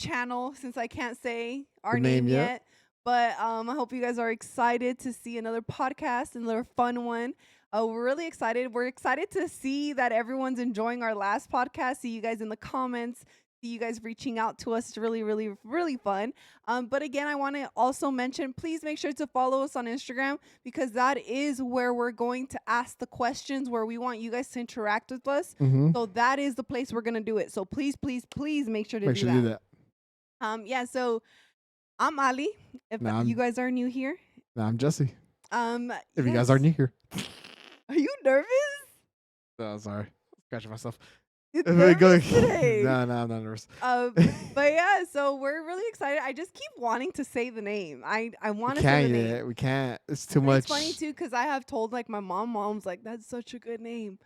channel, since I can't say our The name name, yeah. yet. But I hope you guys are excited to see another podcast, another fun one. We're really excited. We're excited to see that everyone's enjoying our last podcast. See you guys in the comments. See you guys reaching out to us. It's really, really, really fun. But again, I want to also mention, please make sure to follow us on Instagram, because that is where we're going to ask the questions, where we want you guys to interact with us. Mm-hmm. So that is the place we're gonna do it. So please, please, please make sure to Make do sure to that. do that. Yeah. So I'm Ali. If Nah, you guys are new here, I'm Jesse. If you yes. guys are new here. Are you nervous? Oh, sorry. Scratching myself. You nervous today? No, I'm not nervous. But yeah, so we're really excited. I just keep wanting to say the name. I want to say the name. We can't. It's too But much. it's funny too, because I have told like my mom's like, that's such a good name.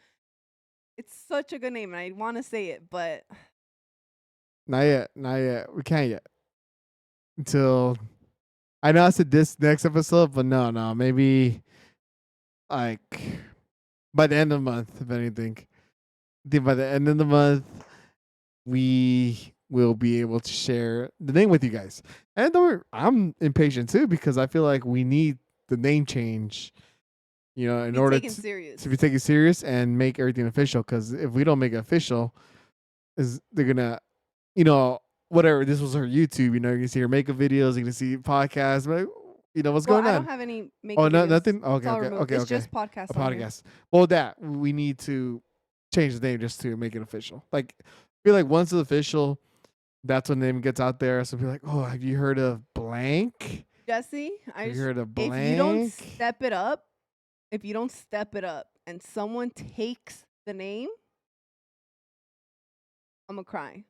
It's such a good name, and I want to say it, but Not yet. Not yet. We can't yet. Until I know I said this next episode, but no. Maybe like by the end of the month, if anything. I think by the end of the month, we will be able to share the name with you guys. And I'm impatient too, because I feel like we need the name change, in order to be taken serious and make everything official. Because if we don't make it official, they're gonna, whatever. This was her YouTube. You can see her makeup videos. You can see podcasts. But what's going on? I don't have any makeup Oh, no, videos. nothing. It's all Okay. removed. It's just podcast. A podcast. Well, that we need to change the name just to make it official. Like, I feel like once it's official, that's when the name gets out there. So be like, oh, have you heard of blank? Jesse, Have you heard of blank? if you don't step it up, and someone takes the name, I'm gonna cry.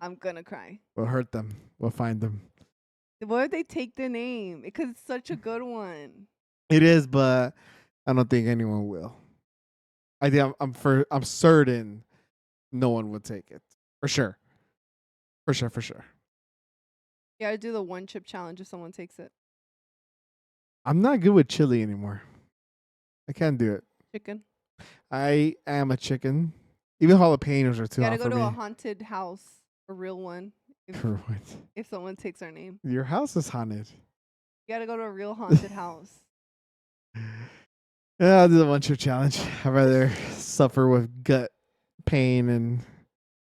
I'm gonna cry. We'll hurt them. We'll find them. What if they take the name? Because it's such a good one. It is, but I don't think anyone will. I think I'm certain no one would take it. For sure. For sure. You gotta do the one chip challenge if someone takes it. I'm not good with chili anymore. I can't do it. Chicken. I am a chicken. Even jalapenos are too hot for me. You gotta go to a haunted house, a real one. For what? If someone takes our name. Your house is haunted. You gotta go to a real haunted house. Yeah, I'll do the one chip challenge. I'd rather suffer with gut pain and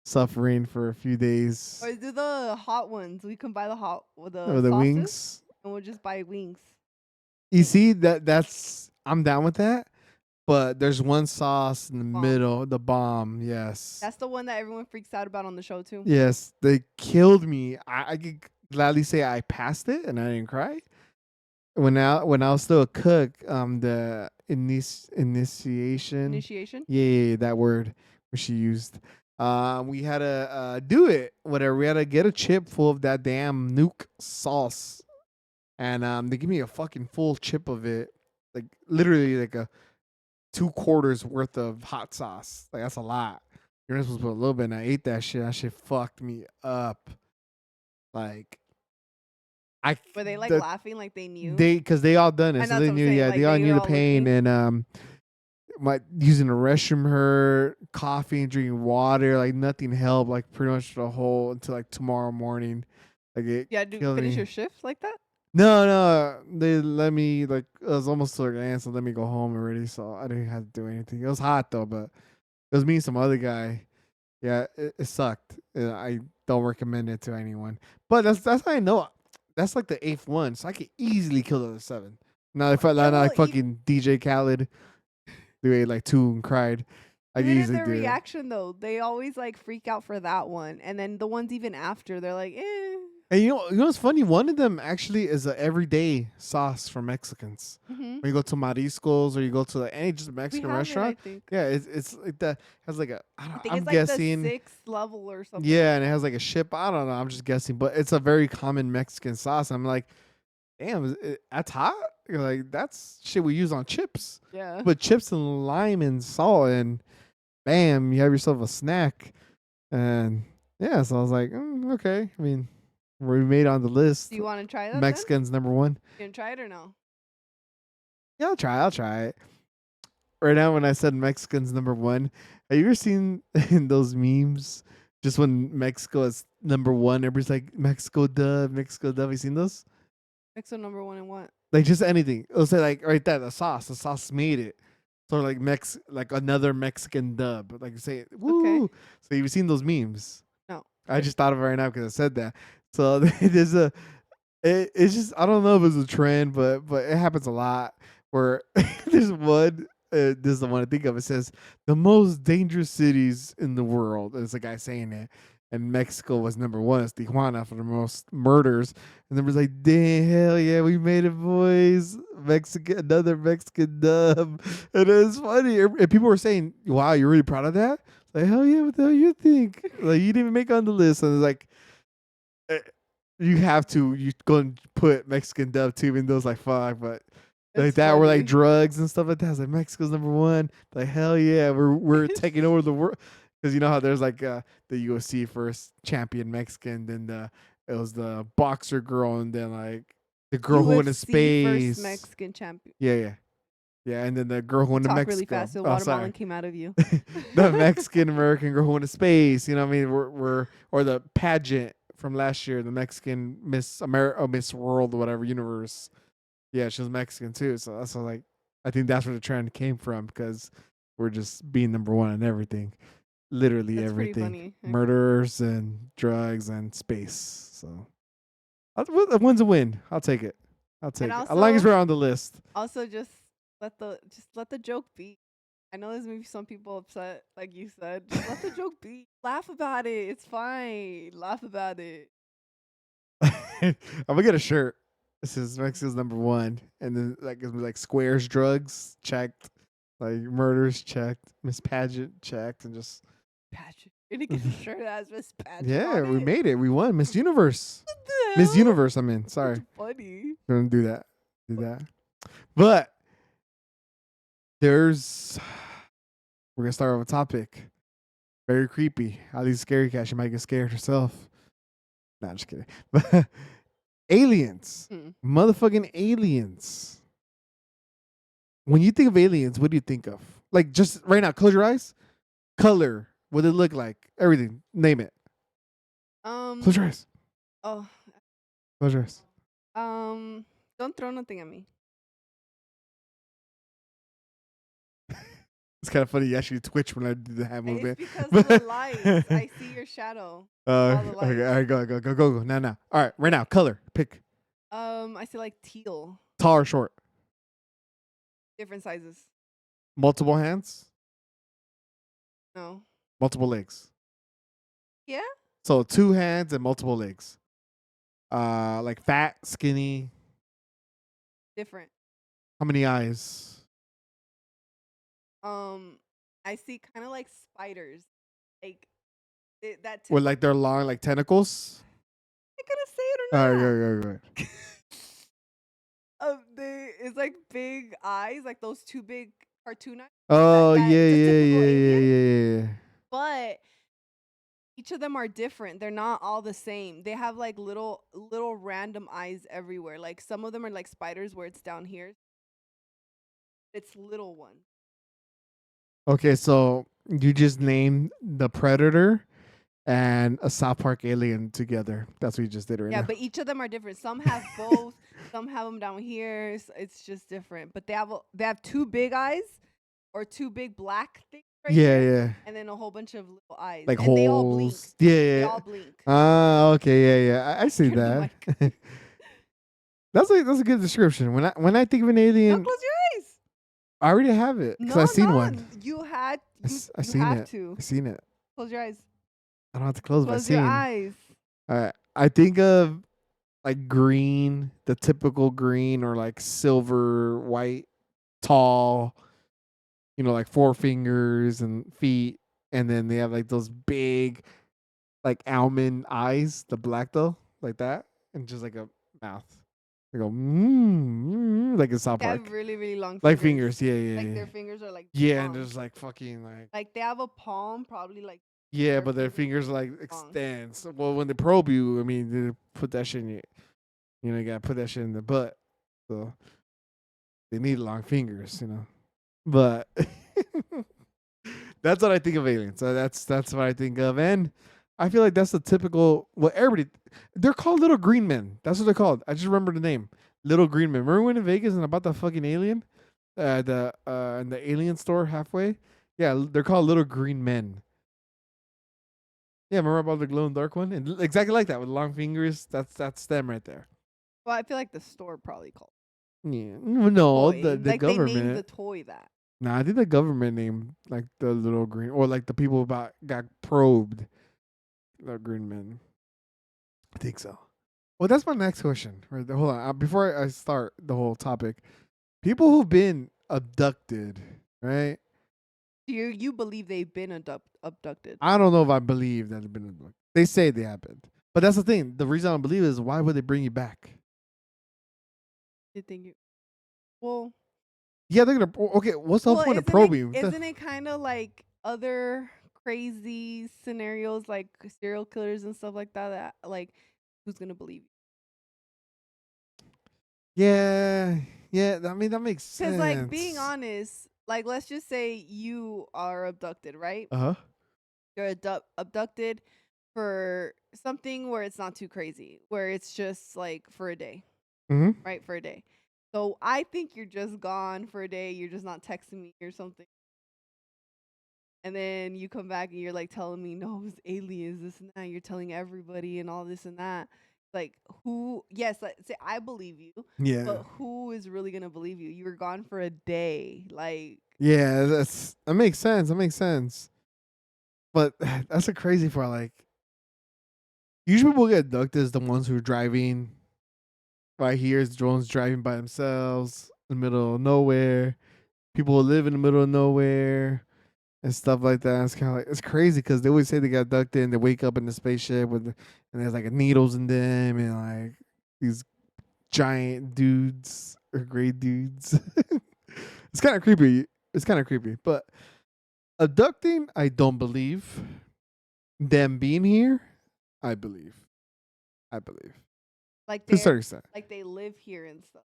suffering for a few days. Or do the hot ones. We can buy the hot with the wings. And we'll just buy wings. You see, that's I'm down with that. But there's one sauce in the middle, the bomb. Yes. That's the one that everyone freaks out about on the show too. Yes, they killed me. I could gladly say I passed it and I didn't cry. When I was still a cook, the initiation. Yeah, that word which she used. We had to do it. Whatever. We had to get a chip full of that damn nuke sauce, and they give me a fucking full chip of it, like literally like a 2/4 worth of hot sauce. Like, that's a lot. You're not supposed to put a little bit, and I ate that shit. That shit fucked me up. Like, were they laughing like they knew? Because they all done it, so they knew. Yeah, like, they all knew the pain, and using the restroom hurt, coughing, drinking water, like nothing helped. Like pretty much the whole until like tomorrow morning. Like it. Yeah, do you finish your shift like that? No, they let me, like, it was almost to the end, so let me go home already, so I didn't have to do anything. It was hot though, but it was me and some other guy. Yeah, it sucked. I don't recommend it to anyone. But that's how I know. That's like the 8th one, so I could easily kill the other 7. Now if I like fucking DJ Khaled, who ate like 2 and cried. I could easily do it. Reaction though, they always like freak out for that one, and then the ones even after, they're like, eh. And you know what's funny? One of them actually is an everyday sauce for Mexicans. Mm-hmm. When you go to Mariscos or you go to any just Mexican restaurant, it's like that has like I'm guessing like the 6th level or something. Yeah, and it has like a ship. I don't know. I'm just guessing, but it's a very common Mexican sauce. I'm like, damn, that's hot. Like that's shit we use on chips. Yeah, but chips and lime and salt, and bam, you have yourself a snack. And yeah, so I was like, okay. I mean, we made on the list. Do you want to try that? Mexicans then? #1. You gonna try it or no? Yeah, I'll try it. Right now, when I said Mexicans #1, have you ever seen in those memes Just when Mexico is number one, everybody's like Mexico dub, Mexico dub. You seen those? Mexico number one and what? Like just anything. It'll say like right there, the sauce. The sauce made it. So like another Mexican dub. Like say woo. Okay. So you've seen those memes? No. I just thought of it right now because I said that. So there's it's just I don't know if it's a trend, but it happens a lot where there's one. This is the one I think of. It says the most dangerous cities in the world. There's a guy saying it, and Mexico was number one. It's Tijuana for the most murders, and then was like, "Damn, hell yeah, we made it, boys! Mexican, another Mexican dub." And it's funny, and people were saying, "Wow, you're really proud of that?" Like, hell yeah, what the hell you think? Like, you didn't even make it on the list, and it's like. You have to. You go and put Mexican dub too, even though it's like fuck, but like It's that, or like funny. drugs and stuff like that. It's like Mexico's number one. Like hell yeah, we're taking over the world. Because you know how there's like the UFC first champion Mexican, then it was the boxer girl, and then like the girl who went to UFC space. first Mexican champion. Yeah, and then the girl who went to Talk Mexico. really fast. The Oh, watermelon sorry. came out of you. The Mexican American girl who went to space. You know what I mean? We're or the pageant from last year, the Mexican Miss America, Miss World, or whatever universe. Yeah, she was Mexican too. So that's like I think that's where the trend came from because we're just being number one on everything, literally That's pretty everything, funny. Okay. murders and drugs and space. So a win's a win. I'll take it. I'll take it as long as also- we're on the list. Also, just let the joke be. I know there's maybe some people upset, like you said. Just let the joke be. Laugh about it. It's fine. Laugh about it. I'm gonna get a shirt. This is Mexico's number one, and then like it's like squares, drugs checked, like murders checked, Miss Pageant checked, and just Pageant. You're gonna get a shirt that has Miss Pageant. yeah, on we it? made it. We won Miss Universe. What the Miss hell? Universe. I mean, sorry, That's funny. we're gonna do that. Do that. But there's we're gonna start with a topic. Very creepy. All these scary cats. You might get scared yourself. Nah, just kidding. But aliens. Motherfucking aliens. When you think of aliens, what do you think of? Like just right now, close your eyes. Color. What it look like? Everything. Name it. Close your eyes. Oh. Close your eyes. Don't throw nothing at me. It's kind of funny. You actually twitch when I do the hand movement. It's because of the lights. I see your shadow. All the Okay, lights. all right, go. Now. All right, right now, color. Pick. I see like teal. Tall or short? Different sizes. Multiple hands? No. Multiple legs? Yeah? So 2 hands and multiple legs. Like fat, skinny. Different. How many eyes? I see kind of like spiders. Like that. With like they're long, like tentacles? I gonna say it or All not? right, go. It's like big eyes, like those two big cartoon eyes. Oh, That- yeah, it's a typical alien. yeah. But each of them are different. They're not all the same. They have like little random eyes everywhere. Like some of them are like spiders where it's down here. It's little ones. Okay, so you just named the Predator and a South Park alien together. That's what you just did right Yeah, now. but each of them are different. Some have both. Some have them down here. It's just different. But they have 2 big eyes or 2 big black things. Right Yeah, here, yeah. and then a whole bunch of little eyes. Like and they all blink. holes. Yeah, They yeah. all blink. Ah, okay, yeah. I see Turn the that. That's a good description. When I think of an Now alien, close your eyes. I already have it because No, I've seen no, one. You had. I You seen have it. to I seen it. close your eyes. I don't have to close. But I Close seen. your eyes. All right. I think of like green, the typical green, or like silver, white, tall. You know, like 4 fingers and feet, and then they have like those big, like almond eyes, the black though, like that, and just like a mouth. They go like in South They Park, have really, really long like fingers. fingers. Yeah. Like their fingers are like Yeah, and long. there's like fucking like Like they have a palm, probably like. yeah, their but their fingers fingers like long. extend. So, well, when they probe you, I mean, they put that shit in you know, you gotta put that shit in the butt. So they need long fingers, you know. But that's what I think of aliens. So that's what I think of. And I feel like that's the typical. Well, everybody, they're called little green men. That's what they're called. I just remember the name, little green men. Remember when in Vegas and about the fucking alien, the in the alien store halfway? Yeah, they're called little green men. Yeah, remember about the glow in the dark one? And exactly like that with long fingers. That's them right there. Well, I feel like the store probably called Yeah, no, toy. the Like they named the government. toy that. Nah, I think the government named like the little green or like the people about got probed, the green men. I think so. Well, that's my next question. Right, hold on. Before I start the whole topic, people who've been abducted, right? You believe they've been abducted? I don't know if I believe that they've been abducted. They say they happened, but that's the thing. The reason I don't believe is why would they bring you back? You think you? Well, Yeah, they're gonna. Okay, what's the whole well, point of isn't it probing you? isn't it kind of like other crazy scenarios like serial killers and stuff like that? That like, who's gonna believe you? Yeah, yeah. I mean, that makes Because like being sense. honest, like let's just say you are abducted, right? Uh huh. You're abducted for something where it's not too crazy, where it's just like for a day, Hmm. right? For a day. So I think you're just gone for a day. You're just not texting me or something. And then you come back and you're like telling me, no, it's aliens, this and that. You're telling everybody and all this and that. Like, who, yes, let's say I believe you, Yeah, but who is really going to believe you? You were gone for a day. Like, yeah. That makes sense. That makes sense. But that's a crazy part. Like, usually people get abducted is the ones who are driving. Right here is drones driving by themselves in the middle of nowhere. People who live in the middle of nowhere and stuff like that. It's kind of like it's crazy because they always say they got abducted and they wake up in the spaceship and there's like needles in them and like these giant dudes or gray dudes. It's kind of creepy. It's kind of creepy. But abducting, I don't believe. Them being here, I believe. I believe. like To a they're, certain extent. like they live here and stuff.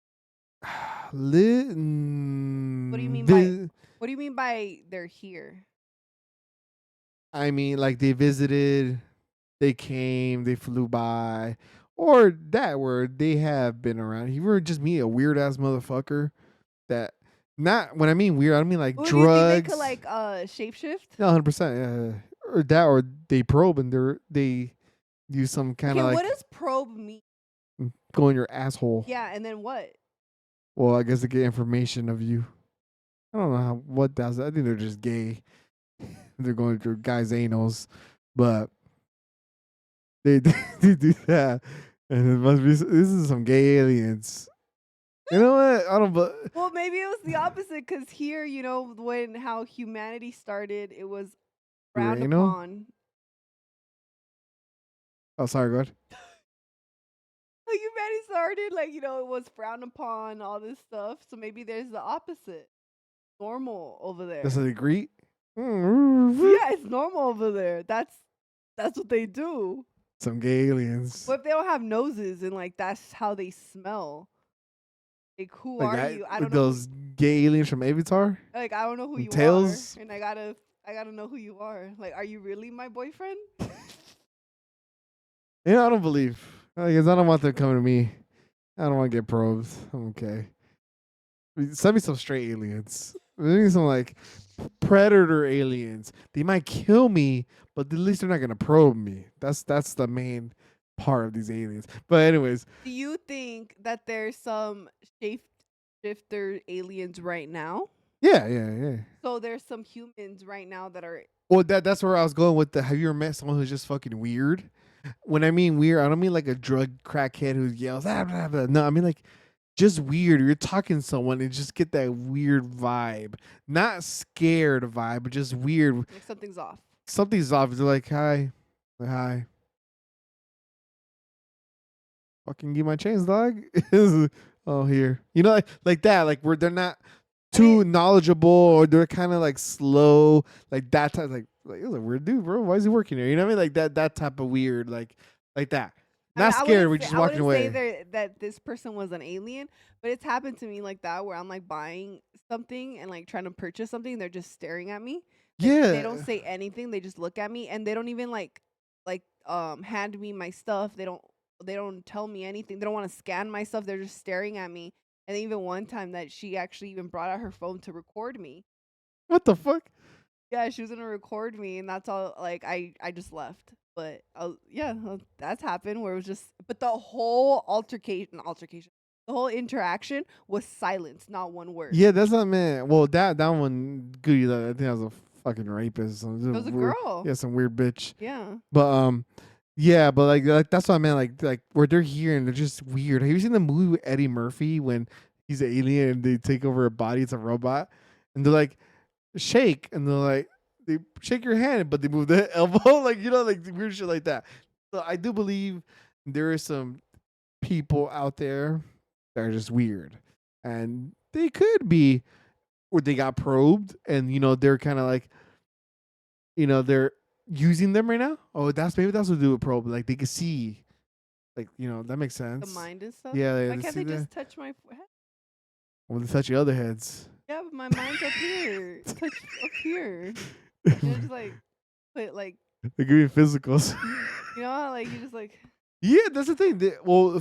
Li- What do you mm, mean by, vi- what do you mean by they're here? I mean, like they visited, they came, they flew by, or that word they have been around. You ever just meet a weird ass motherfucker that not when I mean weird, I don't mean like Who do you think they could drugs. like shapeshift? No, 100%. Yeah. Or that, or they probe and they use some kind Okay, of what like does probe mean? go in your asshole. Yeah, and then what? Well, I guess to get information of you. I don't know what that's. I think they're just gay. They're going through guys' anals, but they they do that, and it must be this is some gay aliens. You know what? I don't. But Well, maybe it was the opposite because here, when how humanity started, it was through frowned anal. upon. Oh, sorry. Go ahead. How humanity started, like, it was frowned upon, all this stuff. So maybe there's the opposite. Normal over That's there. how they greet. Some Yeah, it's normal over there. That's what they do. gay aliens. What if they don't have noses and like that's how they smell? Like who Like are that, you? I like don't know who those gay aliens from Avatar like I don't know who and you are, Tails. and I gotta know who you are. Like, are you really my boyfriend? Yeah, I don't believe. I guess I don't want them coming to me. I don't want to get probed. I'm okay. Send me some straight aliens. Send me some like predator aliens. They might kill me, but at least they're not gonna probe me. That's the main part of these aliens. But anyways, Do you think that there's some shifter aliens right now? yeah, yeah, yeah. So there's some humans right now that are Well, that's where I was going with the. Have you ever met someone who's just fucking weird? When I mean weird, I don't mean like a drug crackhead who yells. Ah, blah, blah. No, I mean like just weird. You're talking to someone and just get that weird vibe, not scared vibe, but just weird. like something's off. Something's off. They're like hi, fucking give my chains, dog. Oh, here, like that, like where they're not I mean, too knowledgeable or they're kind of like slow, like that type, like he's a weird dude, bro. Why is he working here? You know what I mean? Like that type of weird, like that. I mean, Not scared. We're just I walking wouldn't say away. that this person was an alien, but it's happened to me like that where I'm like buying something and like trying to purchase something, they're just staring at me. Like they don't Yeah, say anything, they just look at me and they don't even like hand me my stuff. They don't tell me anything. They don't want to scan my stuff. They're just staring at me. And even one time that she actually even brought out her phone to record me. What the fuck? Yeah, she was gonna record me, and that's all. Like I just left. But yeah, that's happened where it was just. But the whole altercation, the whole interaction was silence, not one word. Yeah, that's not man. Well, that one Goody, I think that was a fucking rapist. It was a girl. Yeah, some weird bitch. Yeah. But yeah, but like that's what I meant. Like where they're here and they're just weird. Have you seen the movie with Eddie Murphy when he's an alien and they take over a body? It's a robot, and they're like shake, and they're like they shake your hand, but they move the elbow, like like weird shit like that. So I do believe there is some people out there that are just weird, and they could be, or they got probed, and they're kind of like, they're using them right now. Oh, maybe that's what to do with probe. Like they can see, like that makes sense. The mind and stuff. Yeah, Why can't they just touch my head? Well, they touch your other heads. Yeah, but my mind's up here. Touch up here. Just like put like. They give you physicals. You know how, like you just like. Yeah, that's the thing.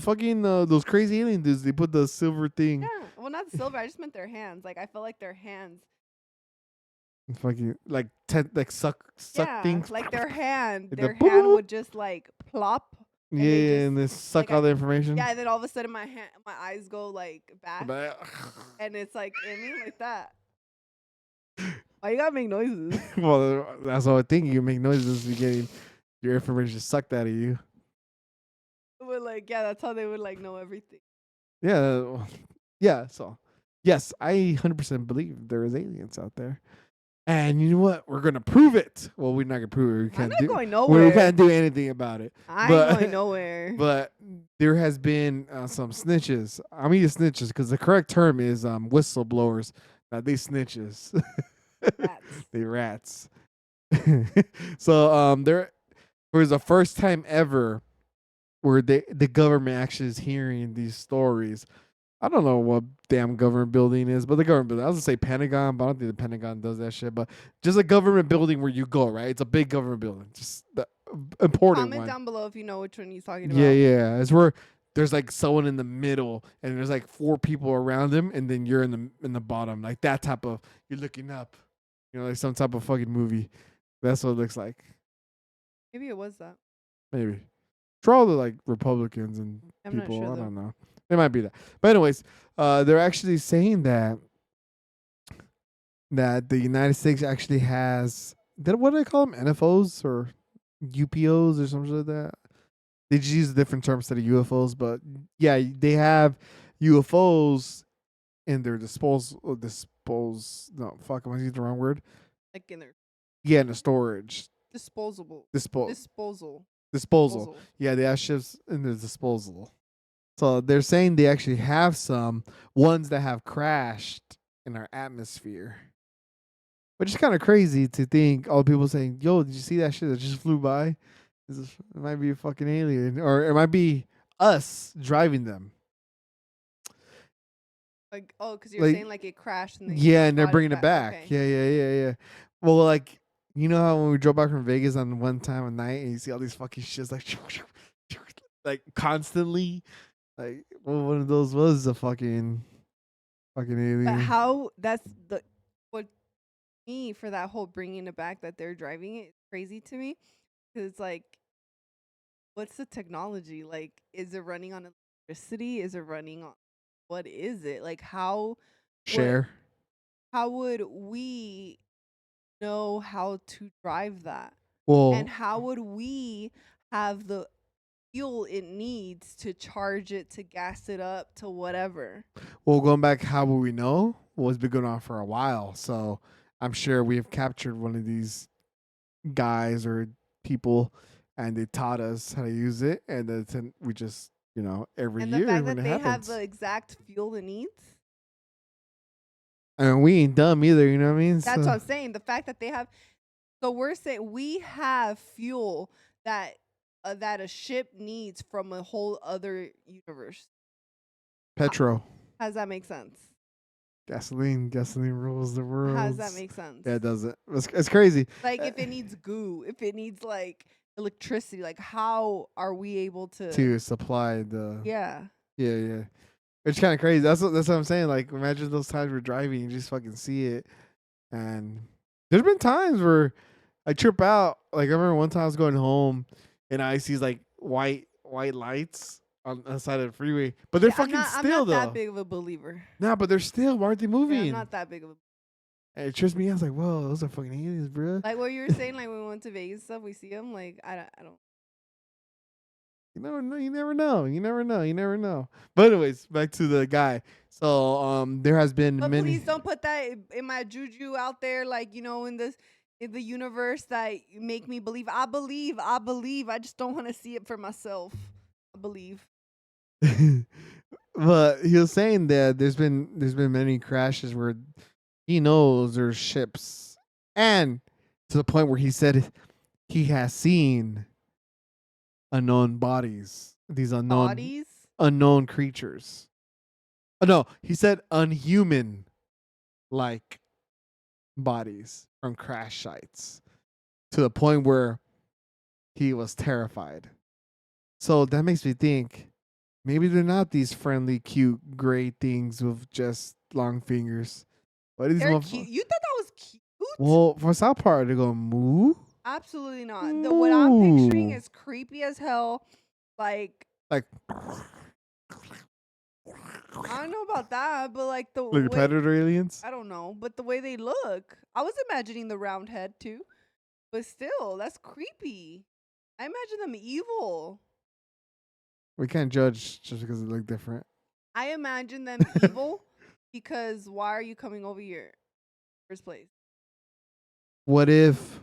Fucking those crazy alien dudes. They put the silver thing. Yeah, well, not the silver. I just meant their hands. Like I felt like their hands. Fucking like suck things. Like their hand. Like Their hand would just like plop. Yeah, and they suck all the information. Yeah, and then all of a sudden my eyes go like back, and it's like in me like that. Why you gotta make noises? Well, that's all I think. You make noises, you getting your information sucked out of you. But like, yeah, that's how they would like know everything. Yeah, yeah. So, yes, I 100% believe there is aliens out there. And you know what? We're gonna prove it. Well, we're not gonna prove it. We can't going nowhere. We can't do anything about it. I ain't going nowhere. But there has been some snitches. I mean, snitches because the correct term is whistleblowers. They snitches. Rats. They rats. So there was the first time ever where the government actually is hearing these stories. I don't know what damn government building is, but the government building. I was gonna say Pentagon, but I don't think the Pentagon does that shit. But just a government building where you go, right? It's a big government building. Just the important Comment one. down below if you know which one he's talking about. Yeah. It's where there's like someone in the middle, and there's like 4 people around him, and then you're in the bottom, like that type of. You're looking up, like some type of fucking movie. That's what it looks like. Maybe it was that. Maybe. For all the like Republicans and people, not sure, I don't know. It might be that. But anyways, they're actually saying that the United States actually has what do they call them? NFOs or UPOs or something like that. They just use a different term instead of UFOs, but yeah, they have UFOs in their no, fuck, am I using the wrong word? Like in their in the storage. disposal. Yeah, they have ships in their disposal. So they're saying they actually have some ones that have crashed in our atmosphere. Which is kind of crazy to think all people saying, yo, did you see that shit that just flew by? It might be a fucking alien. Or it might be us driving them. Like, oh, because you're saying like it crashed. And and they're bringing it back. Okay. Yeah. Well, like, you know how when we drove back from Vegas on one time at night and you see all these fucking shits like constantly? Like, well, one of those was a fucking alien. But how that's what me for that whole bringing it back that they're driving it is crazy to me, because it's like, what's the technology? Like, is it running on electricity? Is it running on what is it? Like, how would we know how to drive that? Well, and how would we have the fuel it needs to charge it, to gas it up, to whatever? Well, going back, how will we know? Well, it's been going on for a while, so I'm sure we have captured one of these guys or people, and they taught us how to use it, and then we just, every and year the fact when that it they happens. have the exact fuel it needs. And we ain't dumb either, you know what I mean? That's what I'm saying. The fact that they have, so we're saying we have fuel that a ship needs from a whole other universe. Petro. How does that make sense? Gasoline rules the world. How does that make sense? Yeah, it doesn't. It's crazy. Like if it needs goo, if it needs like electricity. Like, how are we able to? supply the Yeah. yeah. It's kind of crazy. That's what I'm saying. Like, imagine those times we're driving, you just fucking see it, and there's been times where I trip out. Like, I remember one time I was going home, and I see like white lights on the side of the freeway, but they're Yeah, fucking I'm still not that though. big of a believer. Nah, but they're still. Why aren't they Yeah, I'm moving? not that big of a. And it trips me out. I was like, whoa, those are fucking aliens, bro. Like what you were saying, like when we went to Vegas and stuff, we see them. Like I don't. You never know. You never know. You never know. You never know. But anyways, back to the guy. So there has been But many. please don't put that in my juju out there. Like, you know, in the universe that you make me believe. I believe. I believe. I just don't want to see it for myself. I believe. But he was saying that there's been many crashes where he knows there's ships, and to the point where he said he has seen unknown bodies, these Bodies. unknown creatures. Oh no, he said unhuman like bodies from crash sites, to the point where he was terrified. So that makes me think maybe they're not these friendly, cute, gray things with just long fingers. What is They're cute. You thought that was cute? Well, for South Park, they go moo. Absolutely not. What I'm picturing Moo. is creepy as hell. Like, Like I don't know about that, but like the like way, predator aliens. I don't know, but the way they look, I was imagining the round head too. But still, that's creepy. I imagine them evil. We can't judge just because they look different. I imagine them evil because why are you coming over here? First place. What if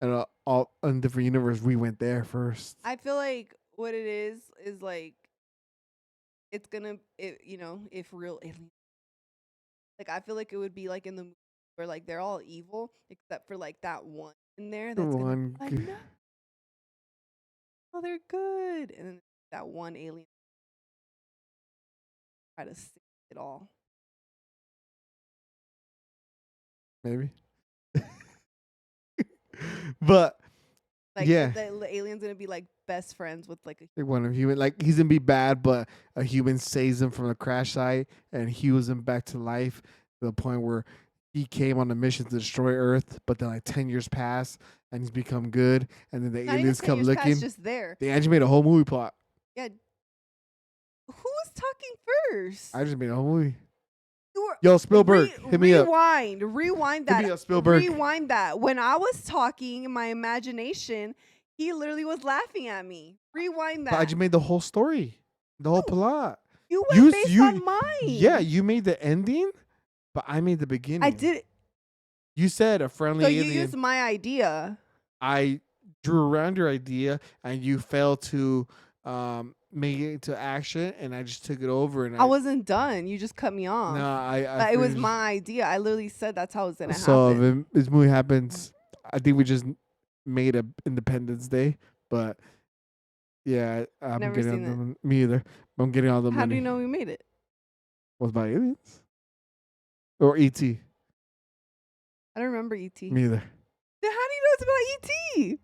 in different universe we went there first? I feel like what it is like it's gonna, you know, if real aliens. Like I feel like it would be like in the movie where like they're all evil except for like that one in there that's gonna be One, like, no, they're good, and then that one alien try to save it all. maybe. But Like yeah, the alien's gonna be like best friends with like a. like one of human, like he's gonna be bad, but a human saves him from the crash site and heals him back to life to the point where he came on a mission to destroy Earth, but then like 10 years pass and he's become good, and then the Not even aliens 10 come years past, looking. just there. They actually made a whole movie plot. Yeah. Who was talking first? I just made a whole movie. You were Yo, Spielberg, hit me up. Rewind Hit that. me up, Spielberg. Rewind that. When I was talking in my imagination, he literally was laughing at me. Rewind But I that. just made the whole story, the whole No. plot. You went based on mine. Yeah, you made the ending, but I made the beginning. I did. You said a friendly So alien. you used my idea. I drew around your idea, and you failed to make it into action, and I just took it over. And I wasn't done. You just cut me off. No, But it was finished. my idea. I literally said that's how it's gonna So happen. if this movie happens, I think we just made a Independence Day, but yeah, I'm Never getting seen all that. the me either. I'm getting all the How money. do you know we made it? Was by aliens or ET? I don't remember ET. Me either. Then how do you know it's about ET?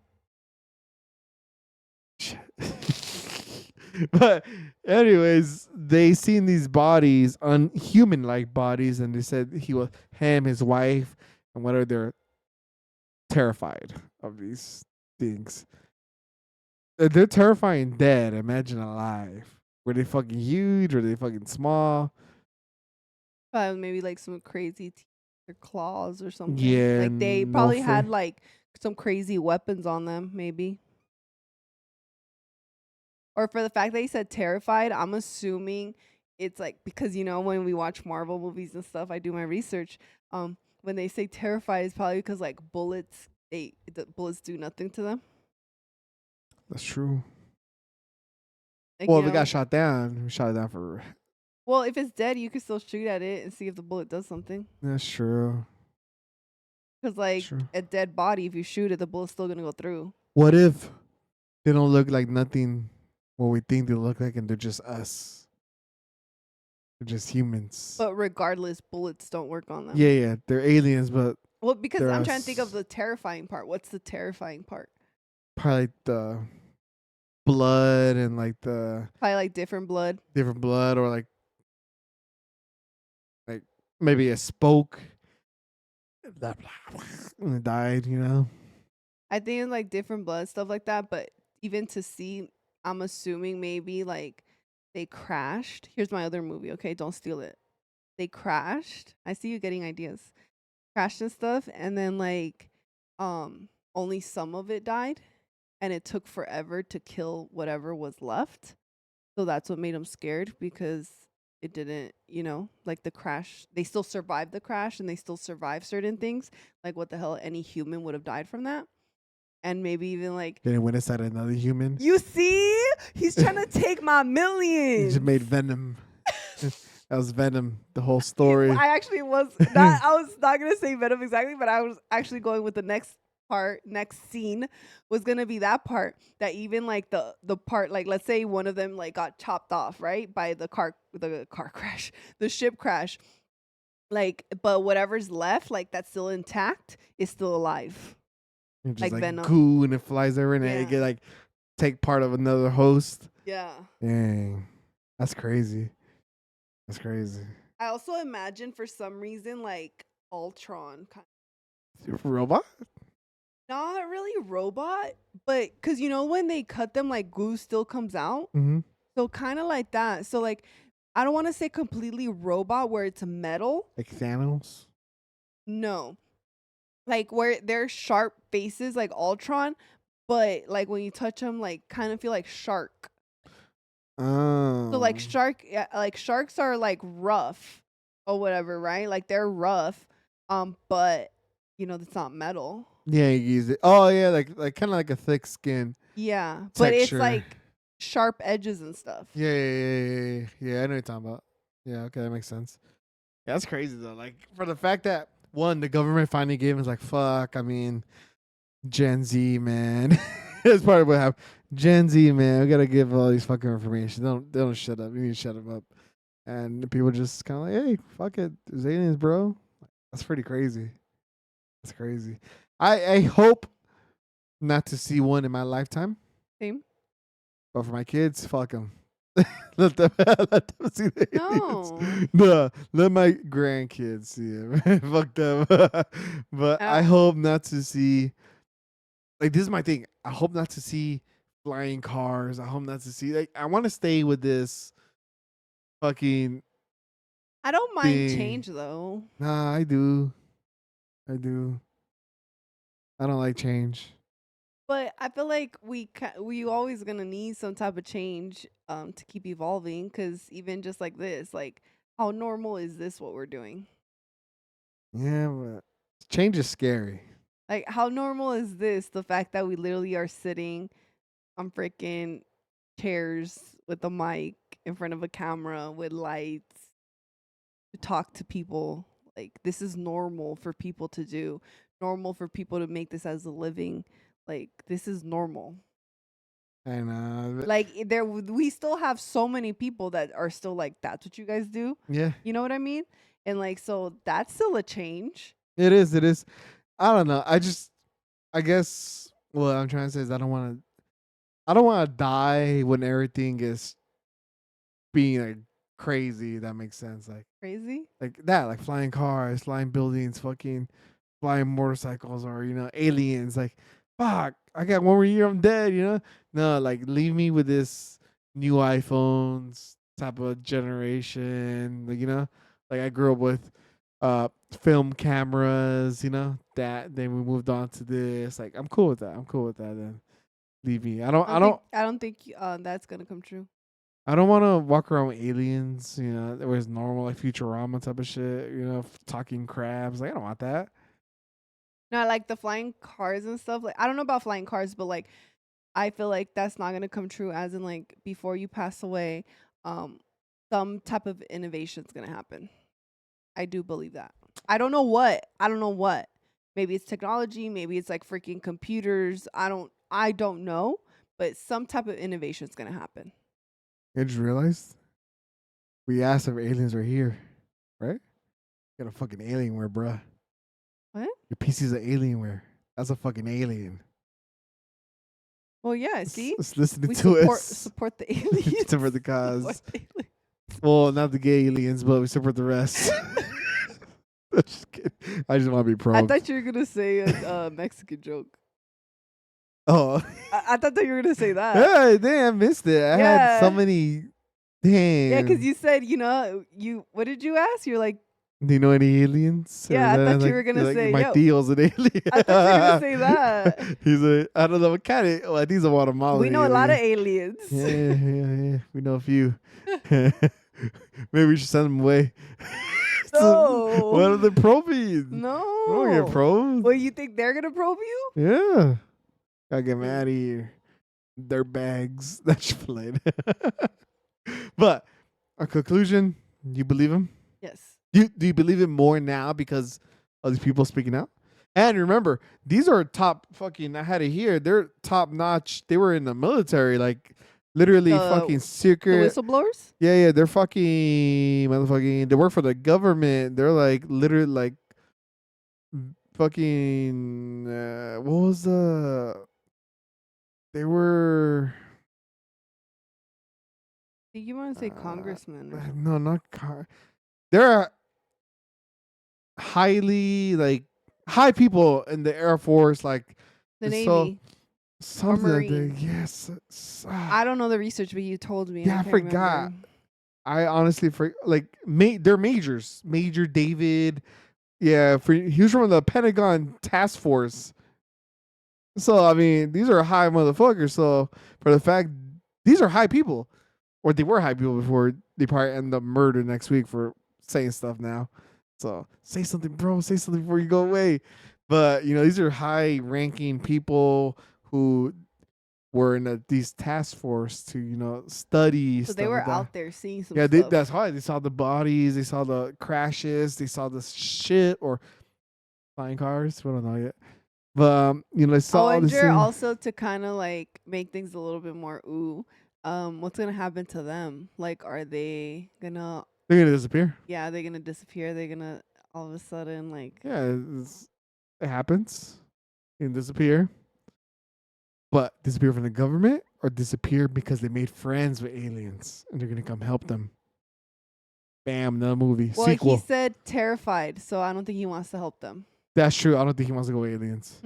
But anyways, they seen these bodies, unhuman like bodies, and they said he was him, his wife, and whatever. They're terrified of these things. They're terrifying dead. Imagine alive. Were they fucking huge? Were they fucking small? Maybe like some crazy teeth or claws or something. Yeah, Like they no probably had fur. like some crazy weapons on them, maybe. Or for the fact that he said terrified, I'm assuming it's like because you know when we watch Marvel movies and stuff, I do my research. When they say terrified, it's probably because like bullets, the bullets do nothing to them. That's true. Like, Well, you if it know, got shot down, we shot it down for. well, if it's dead, you can still shoot at it and see if the bullet does something. That's true. Because like True. a dead body, if you shoot it, the bullet's still gonna go through. What if they don't look like nothing what we think they look like, and they're just us? They're just humans. But regardless, bullets don't work on them. Yeah, they're aliens, but Well, because they're I'm trying to think of us. the terrifying part. What's the terrifying part? probably like the blood and like the Probably like different blood. different blood, or like maybe a spoke that and it died. You know. I think it's like different blood stuff like that. But even to see, I'm assuming maybe like they crashed. Here's my other movie. Okay, don't steal it. They crashed. I see you getting ideas. Crashed and stuff, and then like, only some of it died, and it took forever to kill whatever was left. So that's what made them scared because it didn't, like the crash. They still survived the crash, and they still survived certain things. Like what the hell, any human would have died from that, and maybe even like, Then it went inside another human. you see, he's trying to take my He just millions. made Venom. That was Venom. The whole story. I actually was not. I was not gonna say Venom exactly, but I was actually going with the next part. Next scene was gonna be that part. That even like the part, like let's say one of them like got chopped off, right, by the car crash, the ship crash. Like, but whatever's left, like that's still intact, is still alive, It just like like Venom. goo and it flies over and it Yeah, get like take part of another host. yeah. Dang, that's crazy. That's crazy. I also imagine for some reason like Ultron Robot? not really robot, but because when they cut them, like goo still comes out. Mm-hmm. So kind of like that. So like, I don't want to say completely robot where it's metal. Like Thanos. No, like where they're sharp faces like Ultron, but like when you touch them, like kind of feel like shark. So like Oh. like sharks are like rough or whatever, right? Like they're rough, but it's not metal. Yeah, you use it. Oh yeah, like kind of like a thick skin Yeah, but it's texture. like sharp edges and stuff. Yeah. I know what you're talking about. Yeah, okay, that makes sense. Yeah, that's crazy though. Like for the fact that one, the government finally gave us like fuck. I mean, Gen Z man. That's part of what happened. Gen Z man, we gotta give all these fucking information. They don't shut up. We need to shut them up. And the people just kind of like, hey, fuck it, there's aliens, bro. That's pretty crazy. That's crazy. I hope not to see one in my lifetime, Same. but for my kids, fuck them. Let them see the No. aliens. No, let my grandkids see it. Fuck them. But I Uh, hope not to see. Like this is my thing. I hope not to see flying cars. I hope not to see. Like I want to stay with this fucking I don't mind thing. change though, Nah, I do. I do. I don't like change. but I feel like we always gonna need some type of change to keep evolving. Because even just like this, like how normal is this what we're doing? Yeah, but change is scary. Like how normal is this? The fact that we literally are sitting on freaking chairs with a mic in front of a camera with lights to talk to people. Like this is normal for people to do. Normal for people to make this as a living. Like this is normal. And Like we still have so many people that are still like that's what you guys do. yeah, You know what I mean? And like so that's still a change. it is. It is. I don't know. I guess what I'm trying to say is I don't want to die when everything is being like crazy. That makes sense. Crazy. Like that, like flying cars, flying buildings, fucking flying motorcycles, or aliens. Like, fuck, I got one more year, I'm dead. No, like leave me with this new iPhones type of generation. Like I grew up with film cameras. That then we moved on to this. Like I'm cool with that. I'm cool with that. Then leave me. I don't think that's gonna come true. I don't want to walk around with aliens, it was normal, like Futurama type of shit, talking crabs. Like, I don't want that. Not like the flying cars and stuff. Like I don't know about flying cars, but like I feel like that's not gonna come true. As in, like before you pass away, um, some type of innovation is gonna happen. I do believe that. I don't know what. I don't know what. Maybe it's technology. Maybe it's like freaking computers. I don't know. But some type of innovation is gonna happen. I just realized we asked if aliens were here, right? Got a fucking Alienware, bruh. What? Your PC's an Alienware. That's a fucking alien. Well, yeah, see? Listening We to us. support the aliens. Support the cause. Support the aliens. Well, not the gay aliens, but we support the rest. I'm just kidding. I just want to be pro. I thought you were going to say a Mexican joke. Oh. I thought that you were going to say that. Yeah, damn, I missed it. I had so Yeah. many. Damn. Yeah, because you said, what did you ask? You're like, Do you know any aliens? Yeah, I Or thought you like- were gonna like say, my yo. tío's an alien. I thought you were going to say that. He's like, I don't know what kind of. Oh, I think he's a Guatemalan. We know a lot of alien. aliens. Yeah. We know a few. Maybe we should send them away. No. What are the probies? No. We don't get probes. Well, you think they're going to probe you? Yeah. Gotta get them out of here. Their bags. That's played. But a conclusion, you believe him? Yes. Do you believe it more now because of these people speaking out? And remember, these are top fucking. I had it here. They're top notch. They were in the military, like literally fucking The secret. whistleblowers? Yeah. They're fucking motherfucking. They work for the government. They're like literally like fucking. What was the? They were. You want to say congressman? Or something. No, not car. They're highly like high people in the Air Force, like The it's Navy. something like that. Marine. Yes. I don't know the research, but you told me. Yeah, I can't forgot. remember. I honestly like they're majors. Major David. Yeah, he was from the Pentagon Task Force. So I mean, these are high motherfuckers. So for the fact these are high people, or they were high people before, they probably end up murdered next week for saying stuff now. So say something, bro. Say something before you go away. But these are high-ranking people who were in these task force to study. So stuff they were like that. out there seeing some Yeah, stuff. that's why they saw the bodies, they saw the crashes, they saw the shit or flying cars. We don't know yet. But they saw I all this. wonder also to kind of like make things a little bit more what's gonna happen to them? Like, are they gonna? They're gonna disappear. Yeah, are they gonna disappear? They're gonna all of a sudden like. Yeah, it happens. You can disappear. But disappear from the government or disappear because they made friends with aliens and they're gonna come help them. Bam, another movie. Well, Sequel. he said terrified, so I don't think he wants to help them. That's true. I don't think he wants to go with aliens.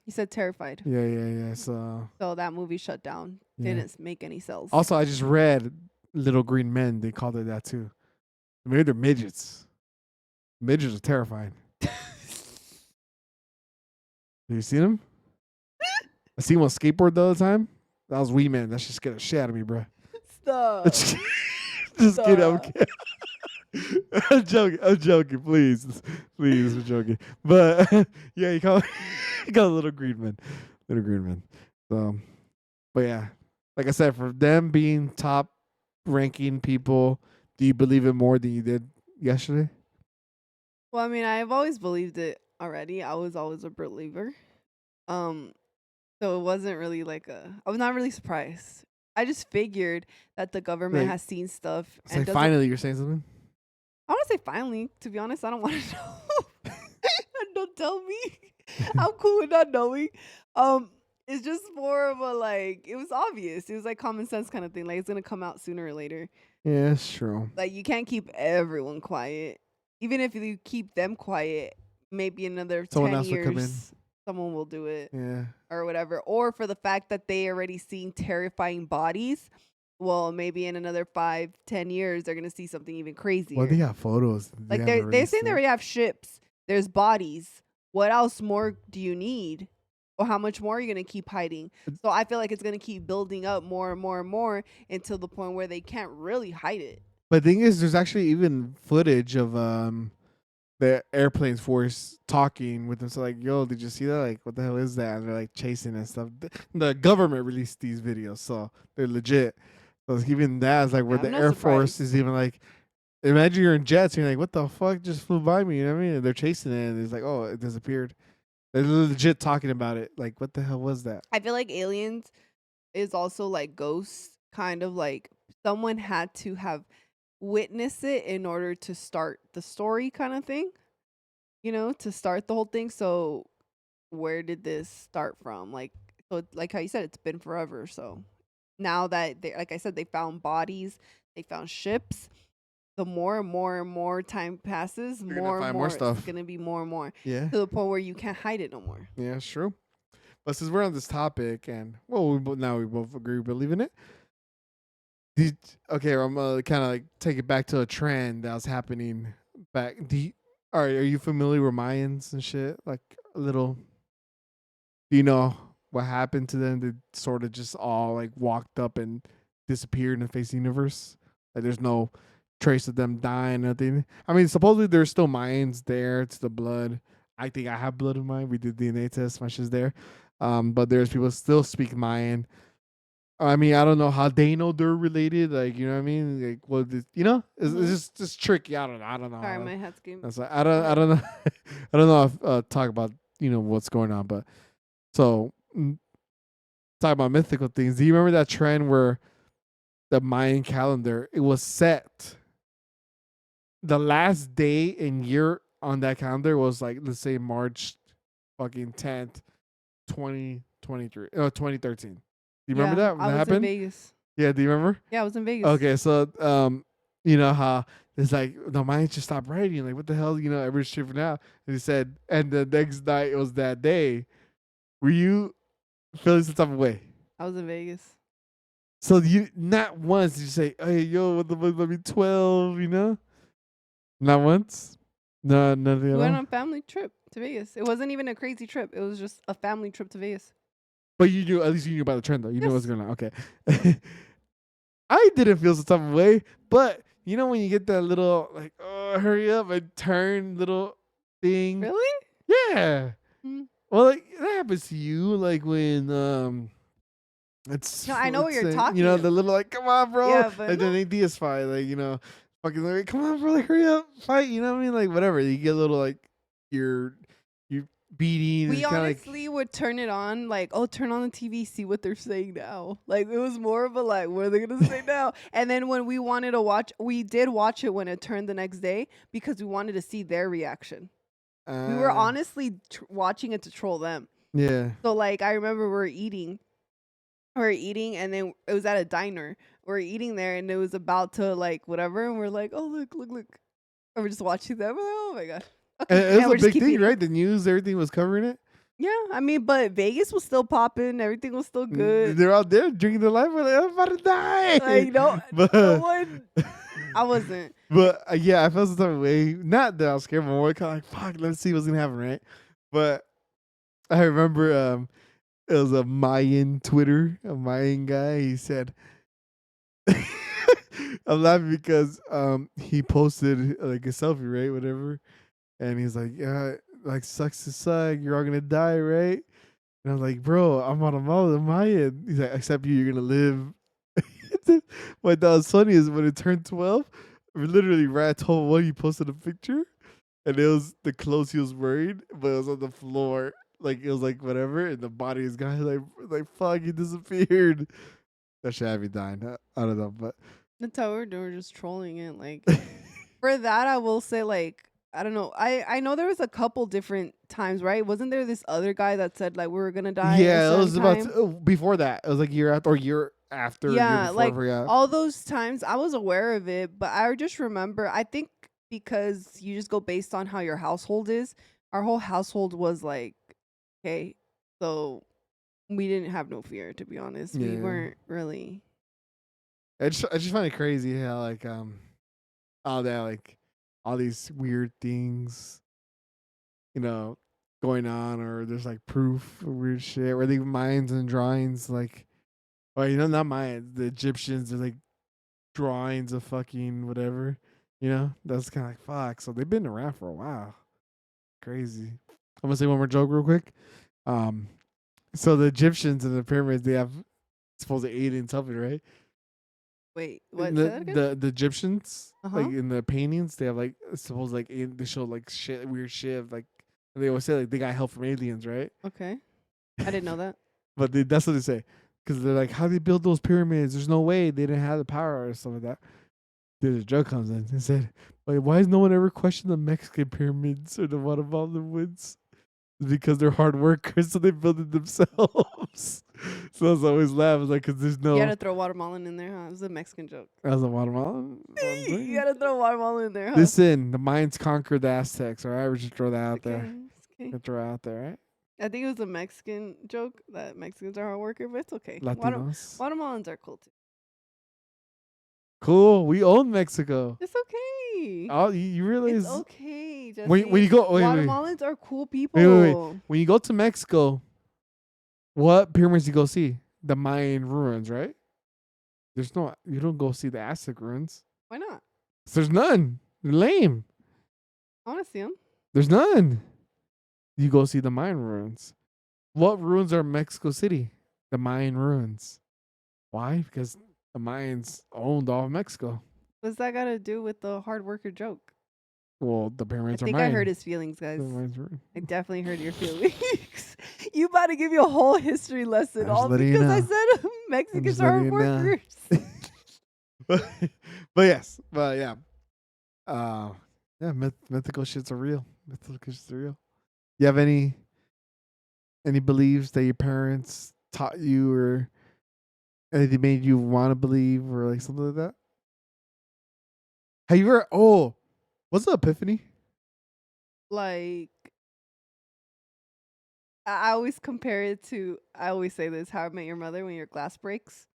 He said terrified. Yeah. So that movie shut down. Yeah. Didn't make any sales. Also, I just read Little Green Men. They called it that too. Maybe they're midgets. Midgets are terrifying. Have you seen them? I see him on skateboard the other time. That was Wee Man. That shit scared the shit out of me, bro. Stop. Just kidding. I'm kidding. I'm joking. Please, I'm joking. But yeah, he called Little Green Man. So, but yeah, like I said, for them being top ranking people, do you believe it more than you did yesterday? Well, I mean, I've always believed it already. I was always a believer. So it wasn't really I was not really surprised. I just figured that the government Like- has seen stuff. It's like finally you're saying something. I want to say finally. To be honest, I don't want to know. Don't tell me. I'm cool with not knowing. It's just more of a it was obvious. It was like common sense kind of thing. Like it's gonna come out sooner or later. Yeah, that's true. Like you can't keep everyone quiet. Even if you keep them quiet, maybe another Someone 10 else will come in. years, someone will do it Yeah. or whatever. Or for the fact that they already seen terrifying bodies. Well, maybe in another 5-10 years, they're gonna see something even crazier. Well, they got photos. Like they're saying they already have ships. There's bodies. What else more do you need? Or how much more are you gonna keep hiding? So I feel like it's gonna keep building up more and more and more until the point where they can't really hide it. But the thing is, there's actually even footage of the airplanes force talking with them. So like, yo, did you see that? Like, what the hell is that? And they're like chasing and stuff. The government released these videos, so they're legit. So even that is like where I'm the not Air Force surprised. is even like, imagine you're in jets and you're like, what the fuck just flew by me? You know what I mean? And they're chasing it and it's like, oh, it disappeared. They're legit talking about it. Like, what the hell was that? I feel like aliens is also like ghosts, kind of like someone had to have witnessed it in order to start the story kind of thing, to start the whole thing. So where did this start from? Like, So like how you said, it's been forever. So now that they, like I said, they found bodies, they found ships. The more and more and more time passes, You're gonna more and find more more it's stuff. gonna be more and more Yeah. to the point where you can't hide it no more. Yeah, it's true. But since we're on this topic, and well, now we both agree we believe in it. Okay, I'm gonna kind of like take it back to a trend that was happening back. Are you familiar with Mayans and shit? Like a little. Do you know what happened to them? They sort of just all like walked up and disappeared in the face of the universe. Like there's no trace of them dying. Nothing. I mean, supposedly there's still Mayans there. It's the blood. I think I have blood in mine. We did DNA test. My shit's there. But there's people still speak Mayan. I mean, I don't know how they know they're related. Like, you know what I mean? Like, well, it's just tricky. I don't know. I don't know. Sorry, my head's game. That's like, I don't know. I don't know. If, talk about what's going on, but so talk about mythical things. Do you remember that trend where the Mayan calendar it was set? The last day and year on that calendar was like let's say March fucking 10th, 2023 2013. Do you remember that when I that was happened? in Vegas. Yeah, do you remember? Yeah, I was in Vegas. Okay, so you know how it's like the Mayans just stopped writing. Like, what the hell? Everyone's tripping out. And he said, and the next night it was that day. Were you feeling some type of way? I was in Vegas. So you not once did you say, "Hey, yo, what the fuck? Let me 12," Not once. No, nothing We at went all. on a family trip to Vegas. It wasn't even a crazy trip. It was just a family trip to Vegas. But you knew, at least you knew about the trend though. You knew Yes. what's going on. Okay. I didn't feel some type of way, but when you get that little like, oh, hurry up and turn little thing. Really? Yeah. Mm. Well, like that happens to you, like when it's No, I know what you're saying, talking the about. little like, come on, bro. Yeah, but Like then they Diaz fight, like fucking like, come on, bro, like hurry up, fight. You know what I mean? Like whatever. You get a little like you're beating. we and honestly would turn it on, like, oh, turn on the TV, see what they're saying now. Like, it was more of a, like, what are they going to say now? And then when we wanted to watch, we did watch it when it turned the next day because we wanted to see their reaction. We were honestly watching it to troll them. Yeah. So, like, I remember we were eating, and then it was at a diner. We are eating there, and it was about to, like, whatever. And we're like, oh, look. And we're just watching them. We're like, oh, my God. Okay. It was a big thing, right? The news, everything was covering it. Yeah, I mean, but Vegas was still popping. Everything was still good. They're out there drinking their life. We're like, I'm about to die. Like, no, but, no one. I wasn't. But yeah, I felt some type of way. Not that I was scared, but more kind of like, fuck, let's see what's gonna happen, right? But I remember it was a Mayan guy. He said, I'm laughing because he posted like a selfie, right? Whatever. And he's like, yeah, like sucks to suck. You're all gonna die, right? And I was like, bro, I'm on a Mayan. He's like, except you're gonna live. What that was funny is when it turned 12, literally right 12:01, he posted a picture, and it was the clothes he was wearing, but it was on the floor. Like it was like whatever, and the body is gone. Like fuck, he disappeared. That should have me dying. I don't know, but That's how we're doing. We're just trolling it. Like, for that, I will say, like, I don't know. I know there was a couple different times, right? Wasn't there this other guy that said like we were gonna die? yeah, it was about before that. It was like year after, Yeah, year like before, all those times I was aware of it, but I just remember. I think because you just go based on how your household is. Our whole household was like, okay, so we didn't have no fear. To be honest, we Yeah. weren't really. I just find it crazy how like all that like all these weird things, going on, or there's like proof of weird shit, or they Mayans and drawings like, or not Mayans, the Egyptians, there's like drawings of fucking whatever, that's kind of like fuck. So they've been around for a while. Crazy. I'm gonna say one more joke real quick. So the Egyptians and the pyramids, they have supposed to aid in something, right? Wait, what? And Say that again? the Egyptians, like Uh-huh. in the paintings, they have like supposed like they show like shit, weird shit, like they always say like they got help from aliens, right? Okay, I didn't know that. But that's what they say, because they're like, how they build those pyramids? There's no way they didn't have the power or stuff like that. Then the joke comes in and said, "Wait, why has no one ever questioned the Mexican pyramids or the Guatemalan ones?" because they're hard workers, so they build it themselves. So I was always laughing, like, because there's You no. gotta throw watermelon in there, huh? It was a Mexican joke. As a watermelon. You gotta throw watermelon in there, huh? Listen, the Mayans conquered the Aztecs. All right, we just throw that out there. It's okay. Throw it out there, right? I think it was a Mexican joke that Mexicans are hard worker, but it's okay. Latinos. Watermelons are cool too. Cool. We own Mexico. It's okay. Oh, you realize It's okay. Jesse. when you go watermelons are cool people. wait. When you go to Mexico, what pyramids you go see? The Mayan ruins, right? There's no. You don't go see the Aztec ruins. Why not? There's none. They're lame. I want to see them. There's none. You go see the Mayan ruins. What ruins are in Mexico City? The Mayan ruins. Why? Because the Mayans owned all of Mexico. What's that got to do with the hard worker joke? Well, the pyramids I are think Mayan. I hurt his feelings, guys. The Mayans were- I definitely hurt your feelings. You about to give you a whole history lesson, I'm just all letting you because I know. said Mexicans just are letting hard you know. workers. but yeah. Mythical shits are real. Mythical shits are real. You have any beliefs that your parents taught you or anything made you want to believe or like something like that? Have you ever what's the epiphany? Like, I always compare it to, I always say this, How I Met Your Mother when your glass breaks.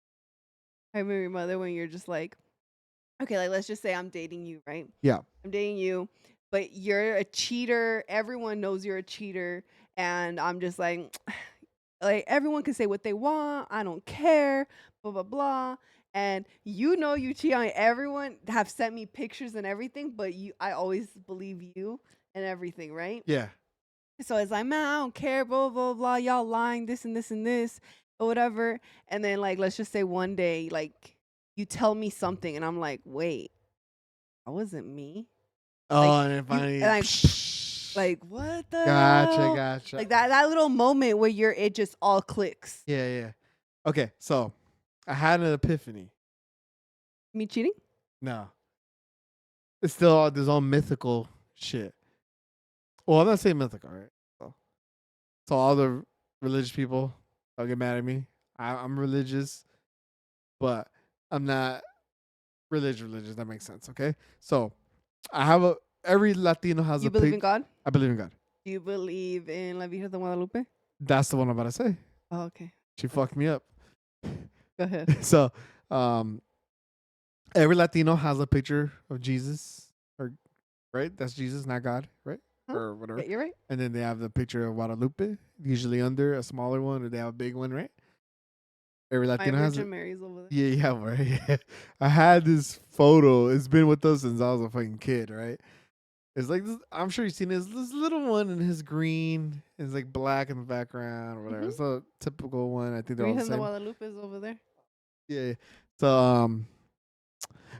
How I Met Your Mother when you're just like, okay, like let's just say I'm dating you, right? Yeah. I'm dating you, but you're a cheater. Everyone knows you're a cheater. And I'm just like everyone can say what they want. I don't care, blah, blah, blah. And you know you cheat on everyone, have sent me pictures and everything, but I always believe you and everything, right? Yeah. So it's like, man, I don't care, blah, blah, blah. Y'all lying, this and this and this, or whatever. And then, like, let's just say one day, like, you tell me something, and I'm like, wait, that wasn't me. Oh, Like, and then finally, like, what the gotcha. hell? Like that little moment where it just all clicks. Yeah. Okay, so I had an epiphany. Me cheating? No. It's still all this all mythical shit. Well, I'm not saying mythical, right? So all the religious people don't get mad at me. I'm religious, but I'm not religious. That makes sense, okay? So I have every Latino has You believe in God? I believe in God. Do you believe in La Virgen de Guadalupe? That's the one I'm about to say. Oh, okay. She fucked me up. Go ahead. So, every Latino has a picture of Jesus, or right? That's Jesus, not God, right? Huh? Or whatever. Yeah, you're right. And then they have the picture of Guadalupe, usually under a smaller one, or they have a big one, right? Every My Latino has it. Virgin Mary's over there. Yeah, right. Yeah. I had this photo. It's been with us since I was a fucking kid, right? It's like this, I'm sure you've seen this little one in his green. It's like black in the background or whatever. Mhm. It's a typical one. I think they're all the Virgen de same. Guadalupe is over there. Yeah. So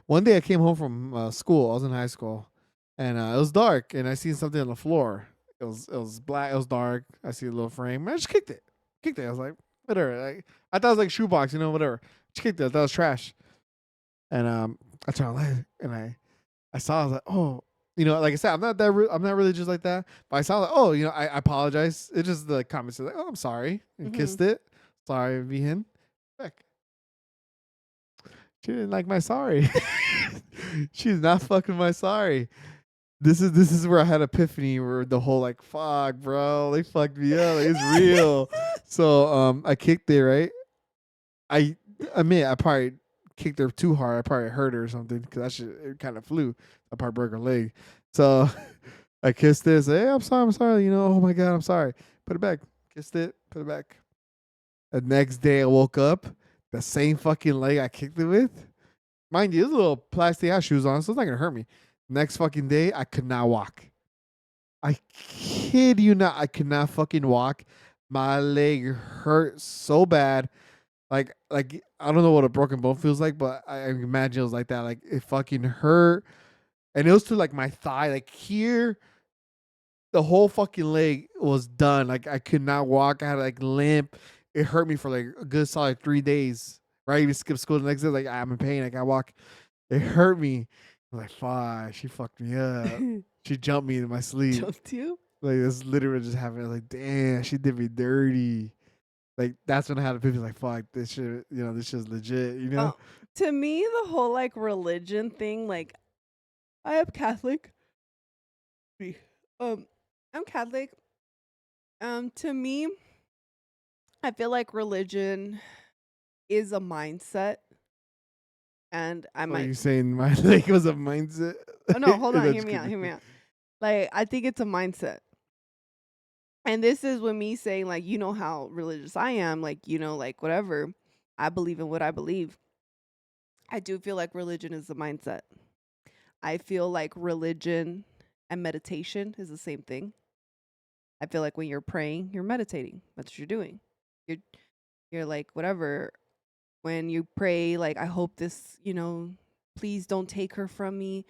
one day I came home from school. I was in high school, and it was dark, and I seen something on the floor. It was black. It was dark. I see a little frame. I just kicked it. I was like, whatever. Like, I thought it was like shoebox, whatever. Just kicked it. I thought it was trash. And I turned on the light, and I saw. I was like, oh, like I said, I'm not religious like that. But I saw like, oh, I apologize. It just the comments said like, oh, I'm sorry, and kissed it. Sorry, Vihin. Heck. She didn't like my sorry. She's not fucking my sorry. This is where I had epiphany where the whole like fuck, bro, they fucked me up. Like, it's real. So I kicked it, right? I admit I probably kicked her too hard. I probably hurt her or something because it kind of flew. I probably broke her leg. So I kissed it. Say, hey, I'm sorry. Oh my god, I'm sorry. Put it back. Kissed it. Put it back. The next day I woke up. The same fucking leg I kicked it with. Mind you, there's a little plastic ass shoes on, so it's not gonna hurt me. Next fucking day, I could not walk. I kid you not, I could not fucking walk. My leg hurt so bad. Like I don't know what a broken bone feels like, but I imagine it was like that. Like it fucking hurt. And it was to like my thigh, like here. The whole fucking leg was done. Like I could not walk. I had like limp. It hurt me for like a good solid 3 days. Right? Even skip school the next day. Like I'm in pain. I can't walk. It hurt me. I'm like, fuck. She fucked me up. She jumped me in my sleep. Jumped you? Like this literally just happened. Like, damn, she did me dirty. Like that's when I had to people like, fuck, this shit, this shit's legit, Uh, to me, the whole like religion thing, like I am Catholic. Me. I'm Catholic. To me, I feel like religion is a mindset, and I What are might. you saying? My like was a mindset. Oh no, hold on. Hear That's me out. good. Hear me out. Like I think it's a mindset. And this is when me saying like you know how religious I am, like like whatever. I believe in what I believe. I do feel like religion is a mindset. I feel like religion and meditation is the same thing. I feel like when you're praying, you're meditating. That's what you're doing. You're you're like whatever. When you pray, like I hope this, please don't take her from me.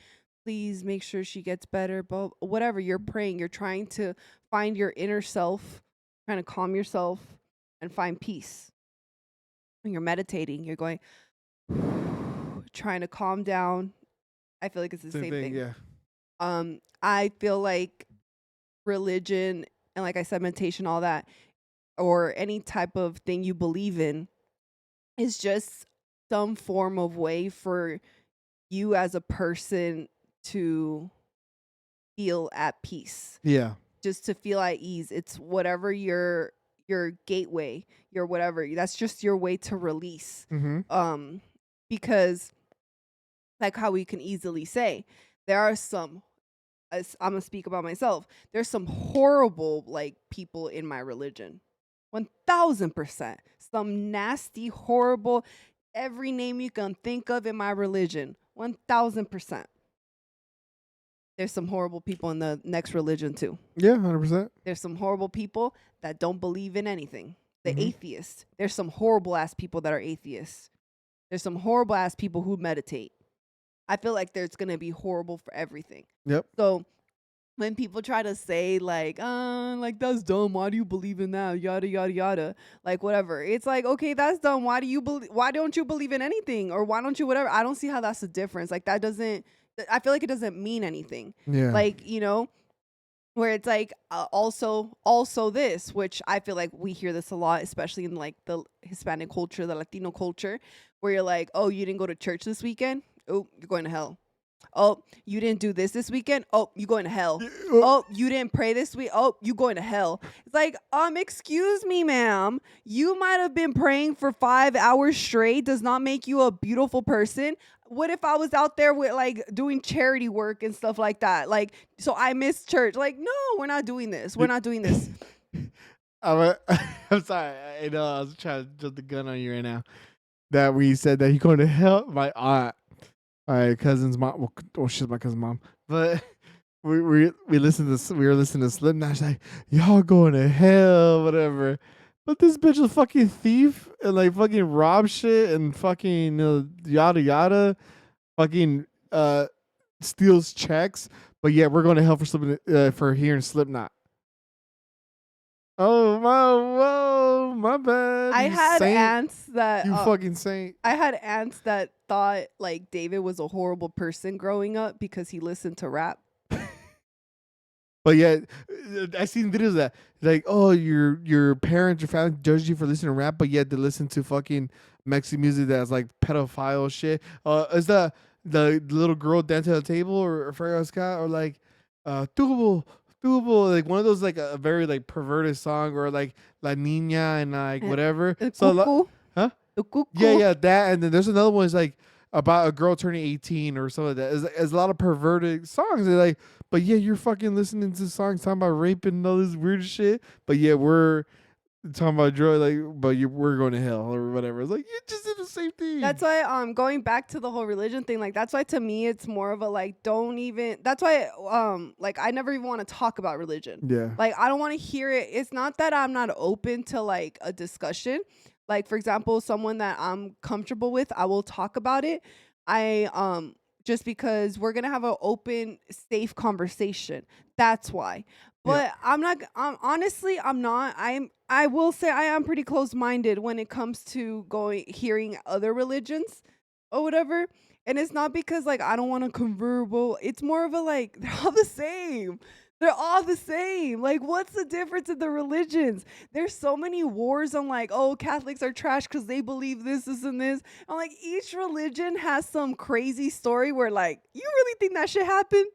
Please make sure she gets better. But whatever you're praying, you're trying to find your inner self, trying to calm yourself and find peace. When you're meditating, you're going trying to calm down. I feel like it's the Same same thing, thing. yeah. I feel like religion and like I said, meditation, all that, or any type of thing you believe in is just some form of way for you as a person to feel at peace, Yeah. just to feel at ease. It's whatever your gateway, your whatever. That's just your way to release. Mm-hmm. Because like how we can easily say there are some as I'm gonna speak about myself, there's some horrible like people in my religion. 1000%. Some nasty, horrible, every name you can think of in my religion. 1000%. There's some horrible people in the next religion too. Yeah, 100%. There's some horrible people that don't believe in anything. The Mhm. atheists. There's some horrible ass people that are atheists. There's some horrible ass people who meditate. I feel like there's gonna be horrible for everything. Yep. So when people try to say like that's dumb, why do you believe in that, yada yada yada, like whatever, it's like, okay, that's dumb, why don't you believe in anything, or why don't you whatever? I don't see how that's the difference. Like that doesn't, I feel like it doesn't mean anything. Yeah. Like where it's like also this, which I feel like we hear this a lot, especially in like the Hispanic culture, the Latino culture, where you're like, oh, you didn't go to church this weekend, oh, you're going to hell. Oh, you didn't do this weekend? Oh, you going to hell. Oh, you didn't pray this week? Oh, you going to hell. It's like, excuse me, ma'am. You might have been praying for 5 hours straight. Does not make you a beautiful person. What if I was out there with like doing charity work and stuff like that? Like, so I missed church. Like, no, we're not doing this. We're not doing this. I'm, I'm sorry. I know I was trying to jump the gun on you right now. That we said that he going to hell. My aunt, my cousin's mom. Well, she's my cousin's mom. But we listened to we were listening to Slipknot. She's like, y'all going to hell, whatever. But this bitch is a fucking thief and like fucking rob shit and fucking yada yada, fucking steals checks. But yeah, we're going to hell for slipping for hearing Slipknot. Oh my, whoa, my bad. I You had saint. aunts that You fucking saint. I had aunts that thought like David was a horrible person growing up because he listened to rap. But yeah, I seen videos of that. Like, oh, your parents, your family judge you for listening to rap, but yet they listen to fucking Mexican music that's like pedophile shit. Is the little girl dancing at the table or Fergal Scott or like Tubo, Tubo, like one of those like a very like perverted song or like La Niña and like whatever. So Cuckoo. huh? The cuckoo. Yeah, that, and then there's another one is like about a girl turning 18 or something like that. It's a lot of perverted songs. They're like, but yeah, you're fucking listening to songs talking about rape and all this weird shit. But yeah, we're talking about joy, like, but we're going to hell or whatever. It's like you just did the same thing. That's why going back to the whole religion thing, like that's why to me it's more of a like don't even, that's why like I never even want to talk about religion. Yeah. Like I don't want to hear it. It's not that I'm not open to like a discussion. Like for example, someone that I'm comfortable with, I will talk about it. I just because we're gonna have an open, safe conversation. That's why. But I'm not. Honestly, I'm not. I will say I am pretty close minded when it comes to hearing other religions or whatever. And it's not because like I don't want to convert. It's more of a like they're all the same. They're all the same. Like, what's the difference in the religions? There's so many wars on like, oh, Catholics are trash because they believe this, and this. I'm like, each religion has some crazy story where like, you really think that shit happened?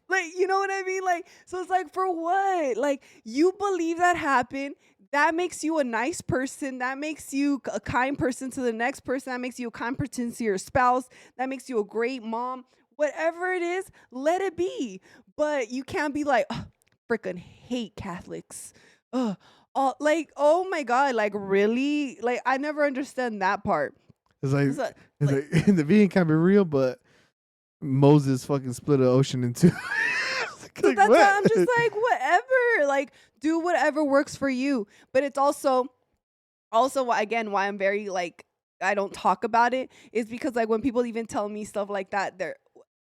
Like, you know what I mean? Like, so it's like, for what? Like, you believe that happened. That makes you a nice person. That makes you a kind person to the next person. That makes you a kind person to your spouse. That makes you a great mom. Whatever it is, let it be. But you can't be like, "Ugh, freaking hate Catholics. Ugh, like, oh my God, like, really? Like, I never understand that part. It's like, So, it's like, like the vegan can be real, but Moses fucking split an ocean in two. so Like, that's why I'm what? just like, whatever. Like, do whatever works for you. But it's also why, again, why I'm very like, I don't talk about it is because like when people even tell me stuff like that,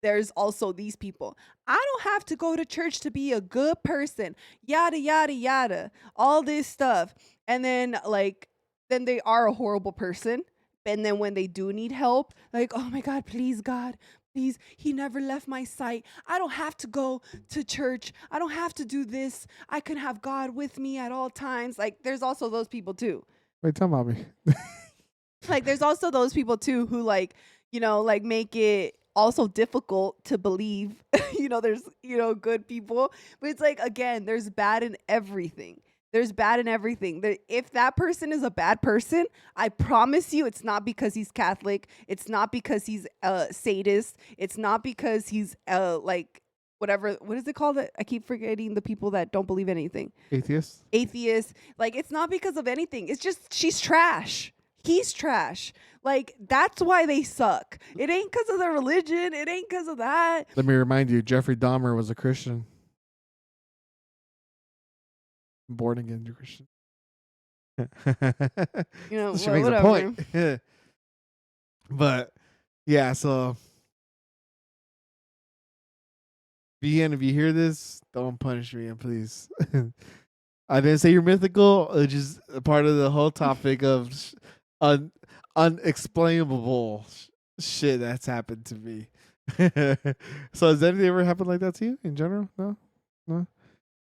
there's also these people. I don't have to go to church to be a good person. Yada yada yada. All this stuff. And then like then they are a horrible person. And then when they do need help, like, oh my God, please God, please, he never left my sight. I don't have to go to church. I don't have to do this. I can have God with me at all times. Like there's also those people too. Wait, tell about me. Like there's also those people too who like, like make it also difficult to believe. There's, good people, but it's like, again, there's bad in everything. There's bad in everything. If that person is a bad person, I promise you it's not because he's Catholic. It's not because he's a sadist. It's not because he's like whatever, what is it called? I keep forgetting the people that don't believe anything. Atheist. Like, it's not because of anything. It's just she's trash. He's trash. Like, that's why they suck. It ain't because of the religion. It ain't because of that. Let me remind you, Jeffrey Dahmer was a Christian. Born again Christian. She makes whatever. a point. But yeah, so VN, if you hear this, don't punish me, please. I didn't say you're mythical. It's just a part of the whole topic of unexplainable shit that's happened to me. So has anything ever happened like that to you in general? No.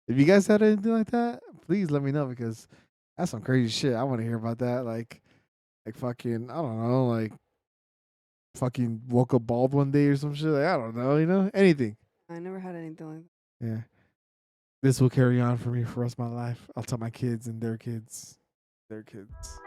If you guys had anything like that, please let me know because that's some crazy shit. I want to hear about that. Like fucking, I don't know, like fucking woke up bald one day or some shit. Like, I don't know, anything. I never had anything like that. Yeah. This will carry on for me for the rest of my life. I'll tell my kids and their kids. Their kids.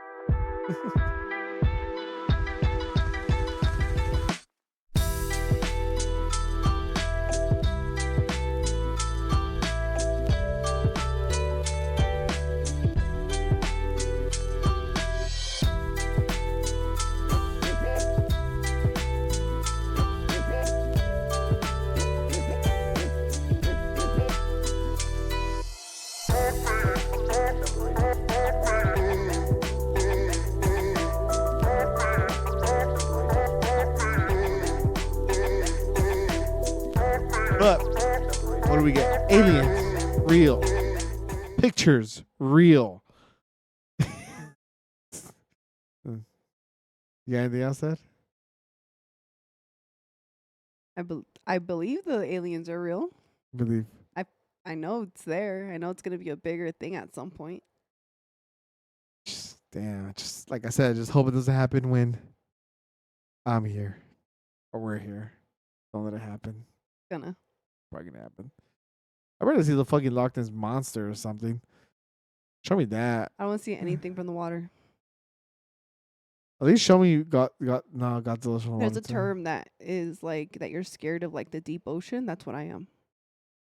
But what do we get? Aliens, real. Pictures, real. You got anything else, Dad? I believe the aliens are real. Believe. I know it's there. I know it's going to be a bigger thing at some point. Just like I said, just hope it doesn't happen when I'm here or we're here. Don't let it happen. Gonna. Probably gonna happen. I'd rather see the fucking Loch Ness monster or something. Show me that. I don't want to see anything from the water. At least show me Godzilla's from the There's water a term that is like that you're scared of, like the deep ocean. That's what I am.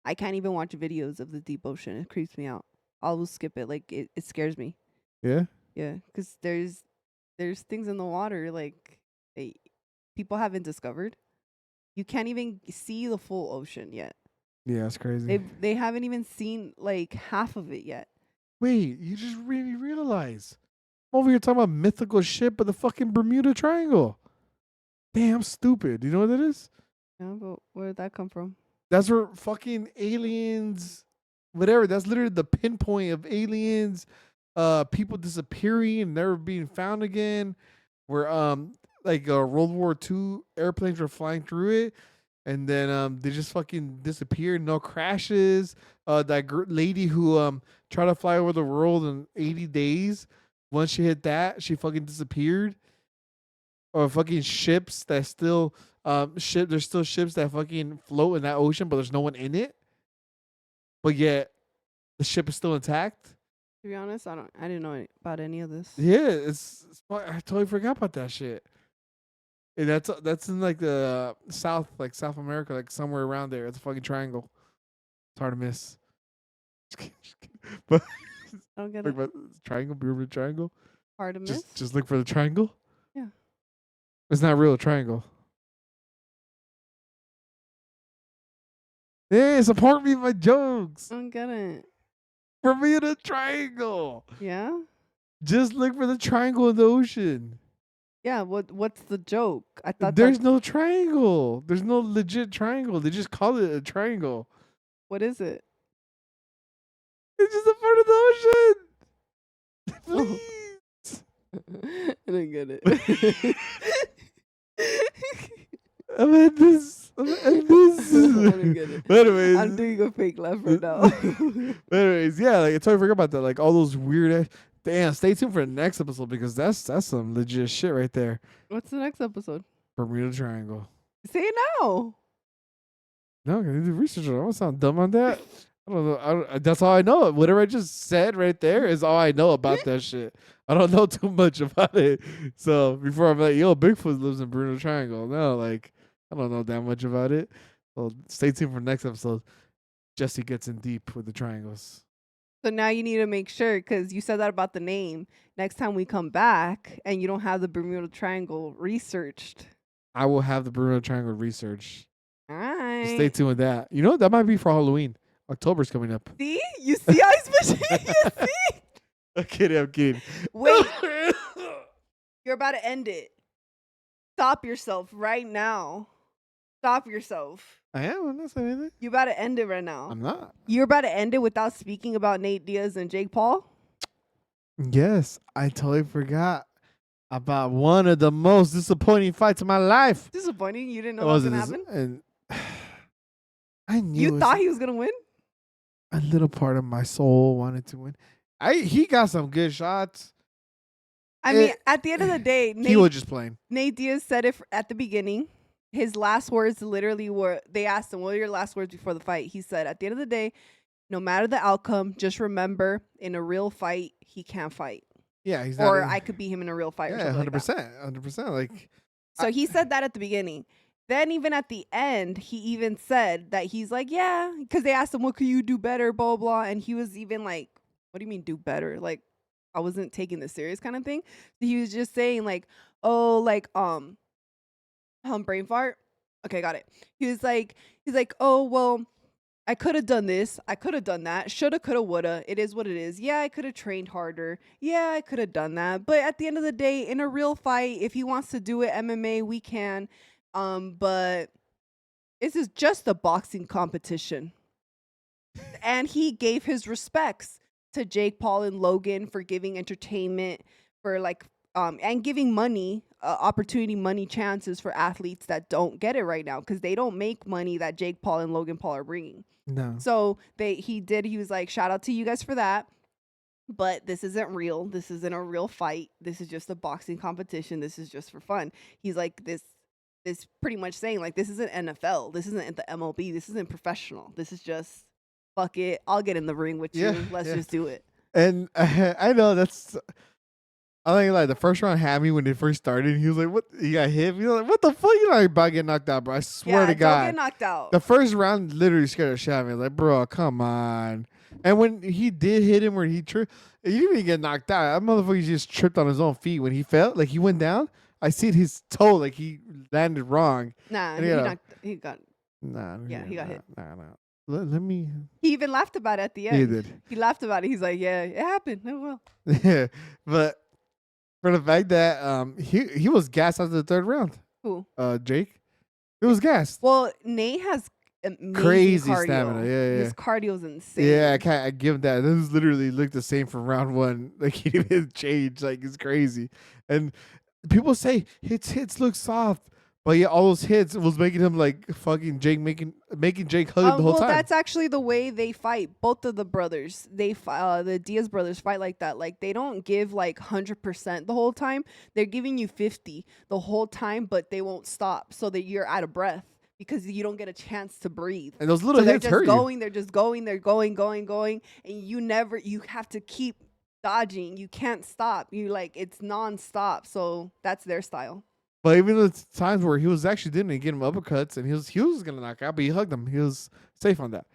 I can't even watch videos of the deep ocean. It creeps me out. I'll skip it. Like it scares me. Yeah? Yeah, because there's things in the water like people haven't discovered. You can't even see the full ocean yet. Yeah, that's crazy. They haven't even seen like half of it yet. Wait, you just really realize. I'm over here talking about mythical shit, but the fucking Bermuda Triangle. Damn stupid. You know what that is? Yeah, but where did that come from? That's where fucking aliens, whatever. That's literally the pinpoint of aliens, people disappearing and never being found again. Where World War II airplanes were flying through it. and then they just fucking disappeared. No crashes. That lady who tried to fly over the world in 80 days. Once she hit that, she fucking disappeared. Or fucking ships that still there's still ships that fucking float in that ocean, but there's no one in it. But yet the ship is still intact. To be honest, I didn't know about any of this. Yeah, I totally forgot about that shit. And that's in like the South America, like somewhere around there. It's a fucking triangle. It's hard to miss. But I don't get look it. about triangle, Bermuda Triangle. Hard to miss. Just look for the triangle. Yeah. It's not real triangle. Hey, support me in my jokes. I don't get it. Bermuda Triangle. Yeah. Just look for the triangle in the ocean. Yeah. What's the joke? I thought There's no triangle. There's no legit triangle. They just call it a triangle. What is it? It's just a part of the ocean. Please. I didn't get it. I'm at this. I didn't get it. But anyways, I'm doing a fake laugh right now. but anyways, yeah, like I totally forgot about that. Like all those weird. Damn, stay tuned for the next episode because that's some legit shit right there. What's the next episode? Bermuda Triangle. Say it now. No, I need to research it. I don't sound dumb on that. I don't know. That's all I know. Whatever I just said right there is all I know about that shit. I don't know too much about it. So before I'm like, yo, Bigfoot lives in Bermuda Triangle. No, like I don't know that much about it. Well, stay tuned for the next episode. Jesse gets in deep with the triangles. So now you need to make sure, because you said that about the name. Next time we come back and you don't have the Bermuda Triangle researched. I will have the Bermuda Triangle research. All right. So stay tuned with that. You know, that might be for Halloween. October's coming up. See? You see how he's pushing? You see? I'm kidding. Wait. You're about to end it. Stop yourself right now. Stop yourself. I am. I'm not saying anything. You about to end it right now. I'm not. You're about to end it without speaking about Nate Diaz and Jake Paul? Yes, I totally forgot about one of the most disappointing fights of my life. Disappointing. You didn't know what was going to happen? And I knew You thought he was going to win? a little part of my soul wanted to win. He got some good shots. I mean, at the end of the day, He was just playing. Nate Diaz said it at the beginning. His last words literally were, they asked him, what are your last words before the fight? He said, at the end of the day, no matter the outcome, just remember, in a real fight, he can't fight. Yeah, he's or not. I could beat him in a real fight. Yeah, or 100%, 100%. Like, so he said that at the beginning. Then even at the end, he even said that he's like, yeah, because they asked him, what could you do better, blah, blah. And he was even like, what do you mean do better? Like, I wasn't taking this serious kind of thing. So he was just saying like, oh, like, brain fart. Okay, got it. He's like, oh, well, I could have done this. I could have done that. Shoulda, coulda, woulda. It is what it is. Yeah, I could have trained harder. Yeah, I could have done that. But at the end of the day, in a real fight, if he wants to do it MMA, we can. But this is just a boxing competition. And he gave his respects to Jake Paul and Logan for giving entertainment, for like and giving money, opportunity, money, chances for athletes that don't get it right now, because they don't make money that Jake Paul and Logan Paul are bringing. no. So he was like, shout out to you guys for that. But this isn't real. This isn't a real fight. This is just a boxing competition. This is just for fun. He's like, this pretty much saying like, this isn't NFL. This isn't the MLB. This isn't professional. This is just, fuck it. I'll get in the ring with you. Let's just do it. And I know that's. I think like the first round had me when it first started. He was like, "What? He got hit." He was like, "What the fuck? You're not about to get knocked out, bro." I swear to God, don't get knocked out. the first round literally scared the shit out of me. I was like, bro, come on. And when he did hit him where he tripped, he didn't even get knocked out. That motherfucker just tripped on his own feet when he fell. Like he went down. I see his toe. Like he landed wrong. Nah, he got. Nah. Yeah, he got hit. Nah. Let me. He even laughed about it at the end. He did. He laughed about it. He's like, yeah, it happened. Oh well. Yeah, but for the fact that he was gassed after the third round. Who? Jake. It was gassed. Well, Nate has amazing Crazy cardio. stamina. Yeah. His cardio's insane. Yeah, I give him that. This literally looked the same from round one. Like he didn't change. Like it's crazy. And people say hits look soft, But yeah, all those hits was making him like fucking Jake, making Jake hug the whole Well, time. that's actually the way they fight. Both of the brothers, the Diaz brothers fight like that. Like they don't give like 100% the whole time. They're giving you 50 the whole time, but they won't stop so that you're out of breath because you don't get a chance to breathe. And those little So they're hits just hurt going, they're just going, they're going, and you have to keep dodging. You can't stop. You like it's nonstop. So that's their style. But even the times where he was actually didn't get him uppercuts and he was gonna knock out, but he hugged him. He was safe on that.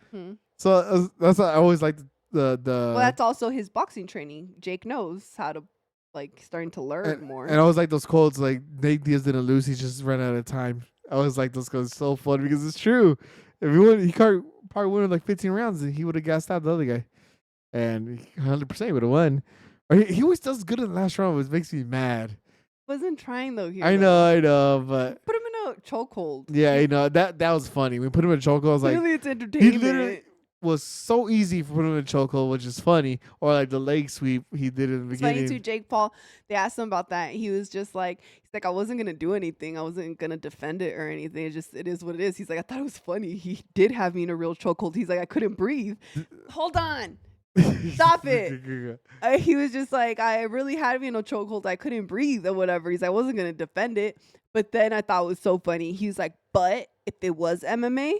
So that's why I always liked the. Well, that's also his boxing training. Jake knows how to like starting to learn more. And I always like those quotes like Nate Diaz didn't lose, he just ran out of time. I always like those quotes, so fun because it's true. If he would, he probably won like 15 rounds and he would have gassed out the other guy, and 100% would have won. Or he always does good in the last round, which makes me mad. Wasn't trying though here. I know, but put him in a chokehold. yeah, that was funny. We put him in a chokehold. I was like, Really, it's entertainment. he literally was so easy for putting him in a chokehold, which is funny. Or like the leg sweep he did in the It's beginning. funny too. Jake Paul, they asked him about that. He was just like, I wasn't gonna do anything. I wasn't gonna defend it or anything. It is what it is. He's like, I thought it was funny. He did have me in a real chokehold. He's like, I couldn't breathe. Hold on. Stop it. He was just like, I really had me in a chokehold. I couldn't breathe or whatever. He's like, I wasn't going to defend it. But then I thought it was so funny. He was like, but if it was MMA,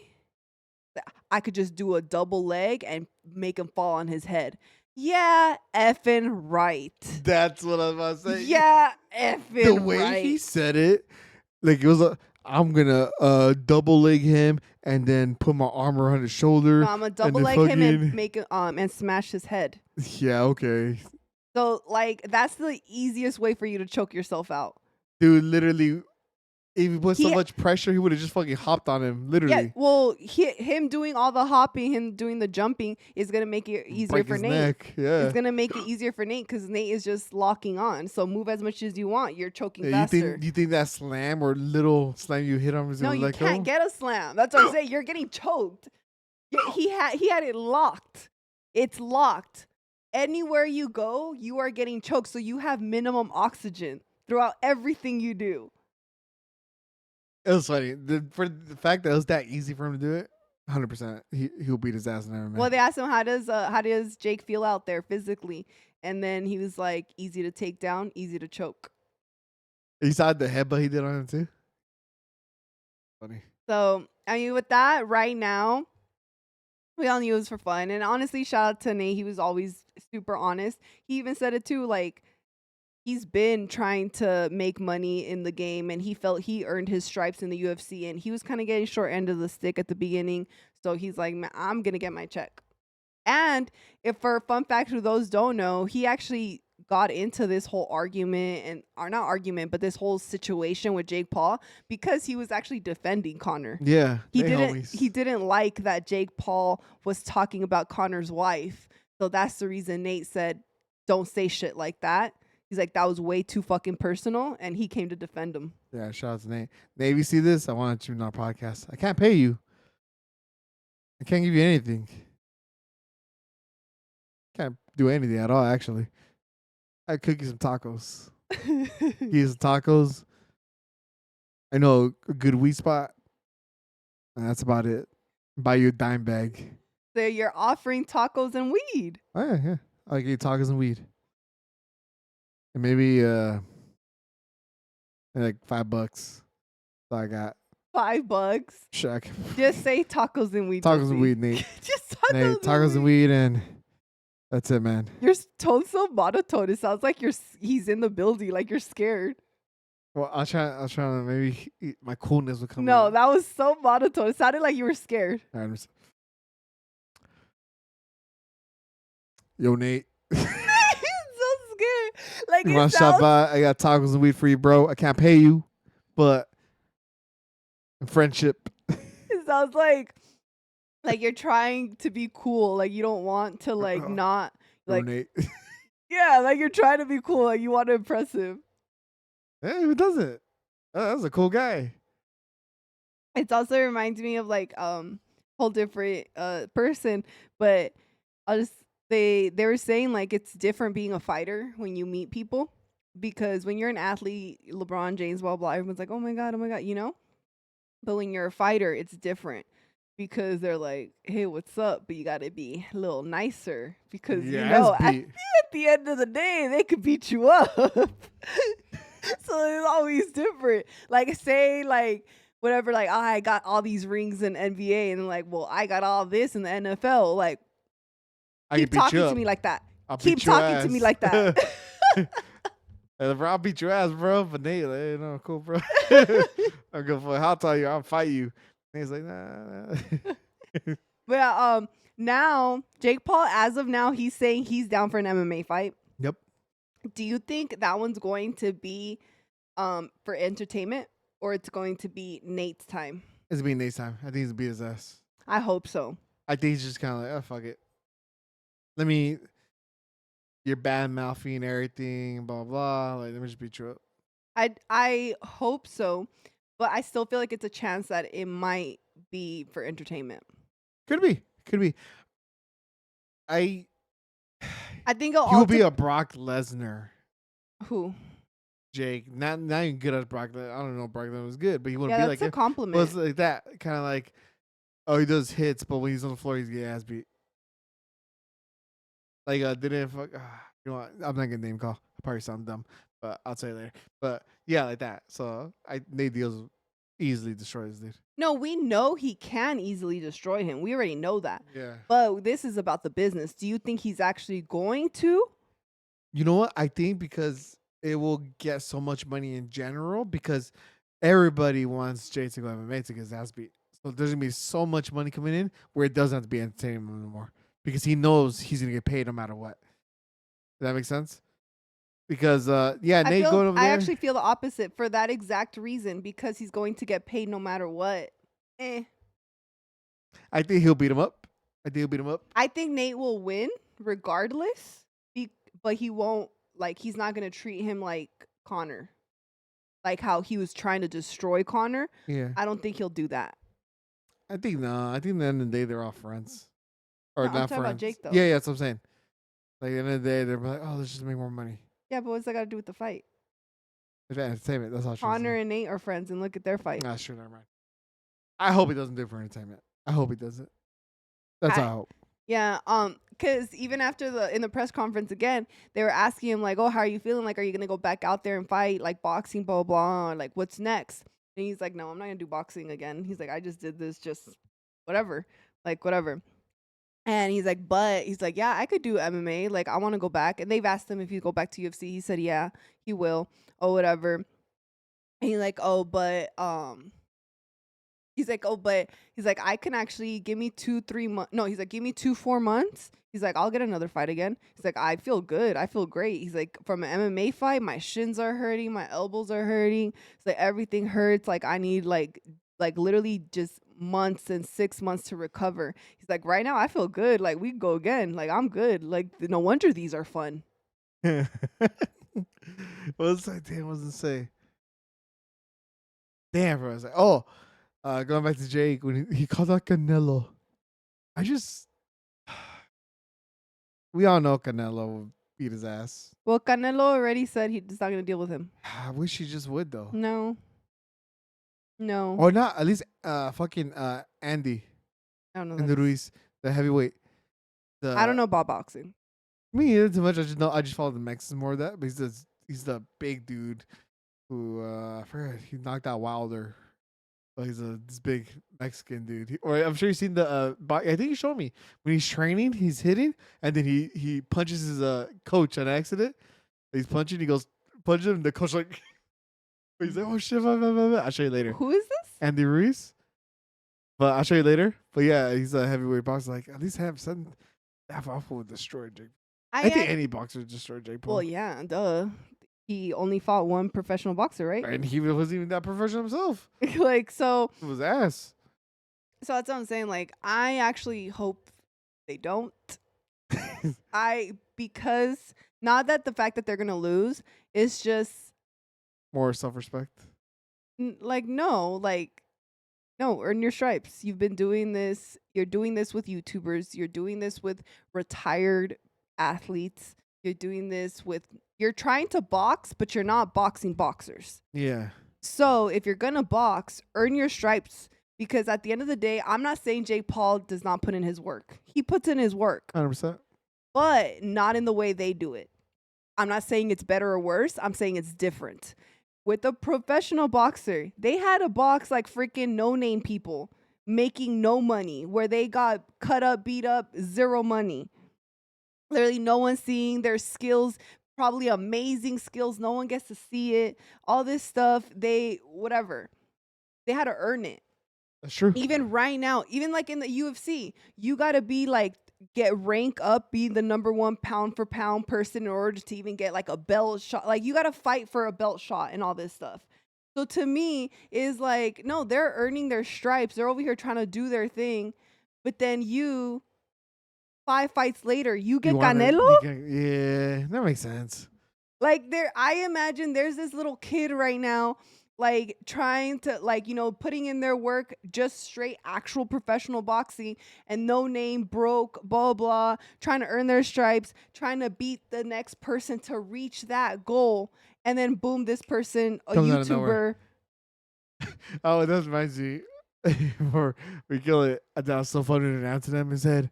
I could just do a double leg and make him fall on his head. Yeah, effing right. That's what I was about to say. Yeah, effing right. The way he said it, like it was I'm gonna double leg him and then put my arm around his shoulder. No, I'm gonna double leg him and make it and smash his head. Yeah, okay. So like that's the easiest way for you to choke yourself out. Dude, literally, if he put so much pressure, he would have just fucking hopped on him. Literally. Yeah, well, him doing all the hopping, him doing the jumping is gonna make it easier for Nate. Neck. Yeah, it's gonna make it easier for Nate because Nate is just locking on. So move as much as you want. You're choking faster. You think that slam or little slam you hit him is gonna let go? No, you can't get a slam. That's what I'm saying. You're getting choked. He had it locked. It's locked. Anywhere you go, you are getting choked. So you have minimum oxygen throughout everything you do. It was funny. For the fact that it was that easy for him to do it, 100%. He'll beat his ass in MMA. Well, they asked him how does Jake feel out there physically, and then he was like, easy to take down, easy to choke. You saw the headbutt he did on him too. Funny. So I mean, with that, right now, we all knew it was for fun, and honestly, shout out to Nate. He was always super honest. He even said it too, like. He's been trying to make money in the game, and he felt he earned his stripes in the UFC, and he was kind of getting short end of the stick at the beginning. So he's like, I'm going to get my check. And if for a fun fact, who those don't know, he actually got into this whole argument or not argument, but this whole situation with Jake Paul because he was actually defending Conor. Yeah. He didn't like that Jake Paul was talking about Conor's wife. So that's the reason Nate said, don't say shit like that. He's like, that was way too fucking personal, and he came to defend him. Yeah, shout out to Nate. Nate, if you see this, I want you in our podcast. I can't pay you. I can't give you anything. Can't do anything at all, actually. I cook you some tacos. Give you some tacos. I know a good weed spot, and that's about it. Buy you a dime bag. So you're offering tacos and weed. Oh, yeah. I'll get you tacos and weed. And maybe like $5. That's all I got. $5. Shuck. Just say tacos and weed. Tacos and weed, Nate. Just tacos and weed, and that's it, man. Your tone's so monotone. It sounds like he's in the building, like you're scared. Well, I'll try to maybe my coolness will come. No, that was so monotone. It sounded like you were scared. Yo, Nate. Like you want to stop by? I got tacos and weed for you, bro. I can't pay you, but friendship. It sounds like you're trying to be cool. Like you don't want to not like. Yeah, like you're trying to be cool. Like you want to impress him. Hey, who doesn't? That's a cool guy. It also reminds me of whole different person, but I'll just. They were saying like it's different being a fighter when you meet people because when you're an athlete, LeBron James, blah blah, everyone's like, oh my god, you know. But when you're a fighter, it's different because they're like, hey, what's up? But you got to be a little nicer because you Yeah, know that's at beat. the end of the day, they could beat you up. So it's always different. Like, say, like, whatever, like, oh, I got all these rings in NBA, and like, well, I got all this in the NFL. Like, I can keep beat you talking to up. me like that. I'll Keep beat your talking to me ass. like that. I'll beat your ass, bro. But Nate, like, hey, no, cool, bro. I'm good for it. I'll tell you, I'll fight you. And he's like, nah. But yeah, now Jake Paul, as of now, he's saying he's down for an MMA fight. Yep. Do you think that one's going to be for entertainment, or it's going to be Nate's time? It's being Nate's time. I think he's beat his ass. I hope so. I think he's just kind of like, oh, fuck it. You're bad mouthing everything, blah, blah. Like, let me just beat you up. I hope so, but I still feel like it's a chance that it might be for entertainment. Could be. I think it'll he will all be a Brock Lesnar. who? Jake, not even good as Brock Lesnar. I don't know if Brock Lesnar was good, but he wouldn't Yeah, be that's like a it. compliment. Well, it's like that kind of like, oh, he does hits, but when he's on the floor, he's getting ass beat. Like, didn't fuck. You know what? I'm not gonna name call. I probably sound dumb, but I'll tell you later. But yeah, like that. So Nate Diaz easily destroys dude. No, we know he can easily destroy him. We already know that. Yeah. But this is about the business. Do you think he's actually going to? You know what? I think because it will get so much money in general because everybody wants Jay to go MMA to get his ass beat. So there's gonna be so much money coming in where it doesn't have to be entertainment anymore because he knows he's gonna get paid no matter what. Does that make sense? Because yeah, Nate going over I there. actually feel the opposite for that exact reason, because he's going to get paid no matter what. I think he'll beat him up. I think Nate will win regardless, but he won't, like, he's not going to treat him like Connor, like how he was trying to destroy Connor. Yeah. I don't think he'll do that. I think no. I think at the end of the day they're all friends. Or No, I'm not talking friends. about Jake, though. Yeah, that's what I'm saying. Like at the end of the day, they're like, oh, let's just make more money. Yeah, but what's that got to do with the fight? It's entertainment. That's all. Connor and Nate are friends, and look at their fight. Nah, sure, never mind. I hope he doesn't do it for entertainment. I hope he doesn't. That's all I hope. Yeah, because even after in the press conference again, they were asking him like, "Oh, how are you feeling? Like, are you gonna go back out there and fight like boxing, blah blah? Or, like, what's next?" And he's like, "No, I'm not gonna do boxing again." He's like, "I just did this, just whatever, like whatever." And he's like, "But he's like, yeah, I could do MMA. Like, I want to go back." And they've asked him if he'd go back to UFC. He said, "Yeah, he will, or whatever." And he's like, "Oh, but He's like, I can actually give me 2-3 months. No, he's like, give me 2-4 months. He's like, I'll get another fight again. He's like, I feel good. I feel great. He's like, from an MMA fight, my shins are hurting, my elbows are hurting. It's like everything hurts. Like I need like literally just months and 6 months to recover. He's like, right now I feel good. Like we can go again. Like I'm good. Like no wonder these are fun. What was I? Damn, what was it say? Damn, bro. I was like, oh. Going back to Jake when he called out Canelo, we all know Canelo will beat his ass. Well, Canelo already said he's not gonna deal with him. I wish he just would though. No. Or not. At least fucking Andy I don't know. and the Ruiz, the heavyweight. I don't know about boxing. Me either too much. I just follow the Mexicans more of that. But he's the big dude who I forgot, he knocked out Wilder. Oh, he's this big Mexican dude. Or I'm sure you've seen the. I think you showed me when he's training, he's hitting, and then he punches his coach on accident. He's punching. He goes punches him. And the coach like, he's like, oh shit! I'll show you later. Who is this? Andy Ruiz. But I'll show you later. But yeah, he's a heavyweight boxer. Like at least have something. That awful would destroy Jake. I think any boxer would destroy Jake Paul. Well, yeah, duh. He only fought one professional boxer, right? And he wasn't even that professional himself. Like, so. It was ass. So that's what I'm saying. Like, I actually hope they don't. Because not that the fact that they're going to lose, it's just. More self-respect. No, earn your stripes. You've been doing this. You're doing this with YouTubers. You're doing this with retired athletes. You're doing this with, you're trying to box, but you're not boxing boxers. Yeah. So if you're gonna box, earn your stripes. Because at the end of the day, I'm not saying Jake Paul does not put in his work. He puts in his work, 100%. but not in the way they do it. I'm not saying it's better or worse. I'm saying it's different. With a professional boxer, they had to box like freaking no-name people making no money, where they got cut up, beat up, zero money. Literally no one seeing their skills, probably amazing skills. No one gets to see it. All this stuff, they, whatever. They had to earn it. That's true. Even right now, even like in the UFC, you got to be like, get rank up, be the number one pound for pound person in order to even get like a belt shot. Like you got to fight for a belt shot and all this stuff. So to me is like, no, they're earning their stripes. They're over here trying to do their thing. But then you, 5 fights later, you get Canelo? Yeah, that makes sense. Like there, I imagine there's this little kid right now, like trying to, like, putting in their work, just straight actual professional boxing, and no name broke, blah blah, trying to earn their stripes, trying to beat the next person to reach that goal, and then boom, this person, a Comes out of nowhere. YouTuber. Oh, that reminds me. For we kill it. I thought it was so funny to announce to them and said,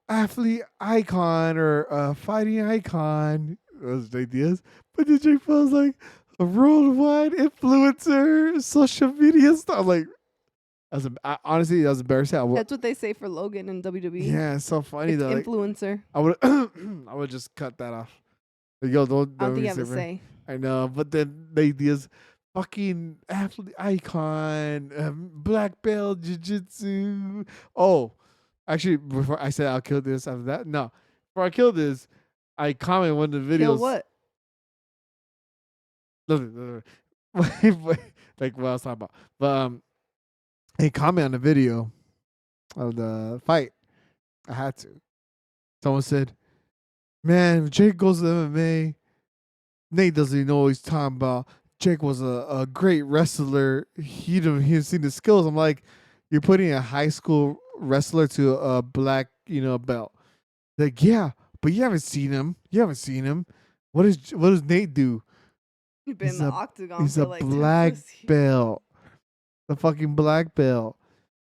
athlete icon or fighting icon. That was Nate Diaz. But then Jake Paul's like a worldwide influencer, social media stuff. Like, honestly, that was embarrassing. That's what they say for Logan in WWE. Yeah, it's so funny It's though. Like, influencer. I would just cut that off. Like, yo, don't I don't think you have say a say. I know, but then Nate Diaz, fucking athlete icon, black belt, jiu-jitsu. Oh, actually, before I said I'll kill this after that, no. Before I kill this, I comment one of the videos. Kill what? Nothing. Like what I was talking about. But I comment on the video of the fight. I had to. Someone said, man, if Jake goes to MMA, Nate doesn't even know what he's talking about. Jake was a great wrestler. He didn't see the skills. I'm like, you're putting a high school wrestler to a black, belt. Like, yeah, but you haven't seen him. What does Nate do? You've been in the octagon. He's for a like black belt. The fucking black belt.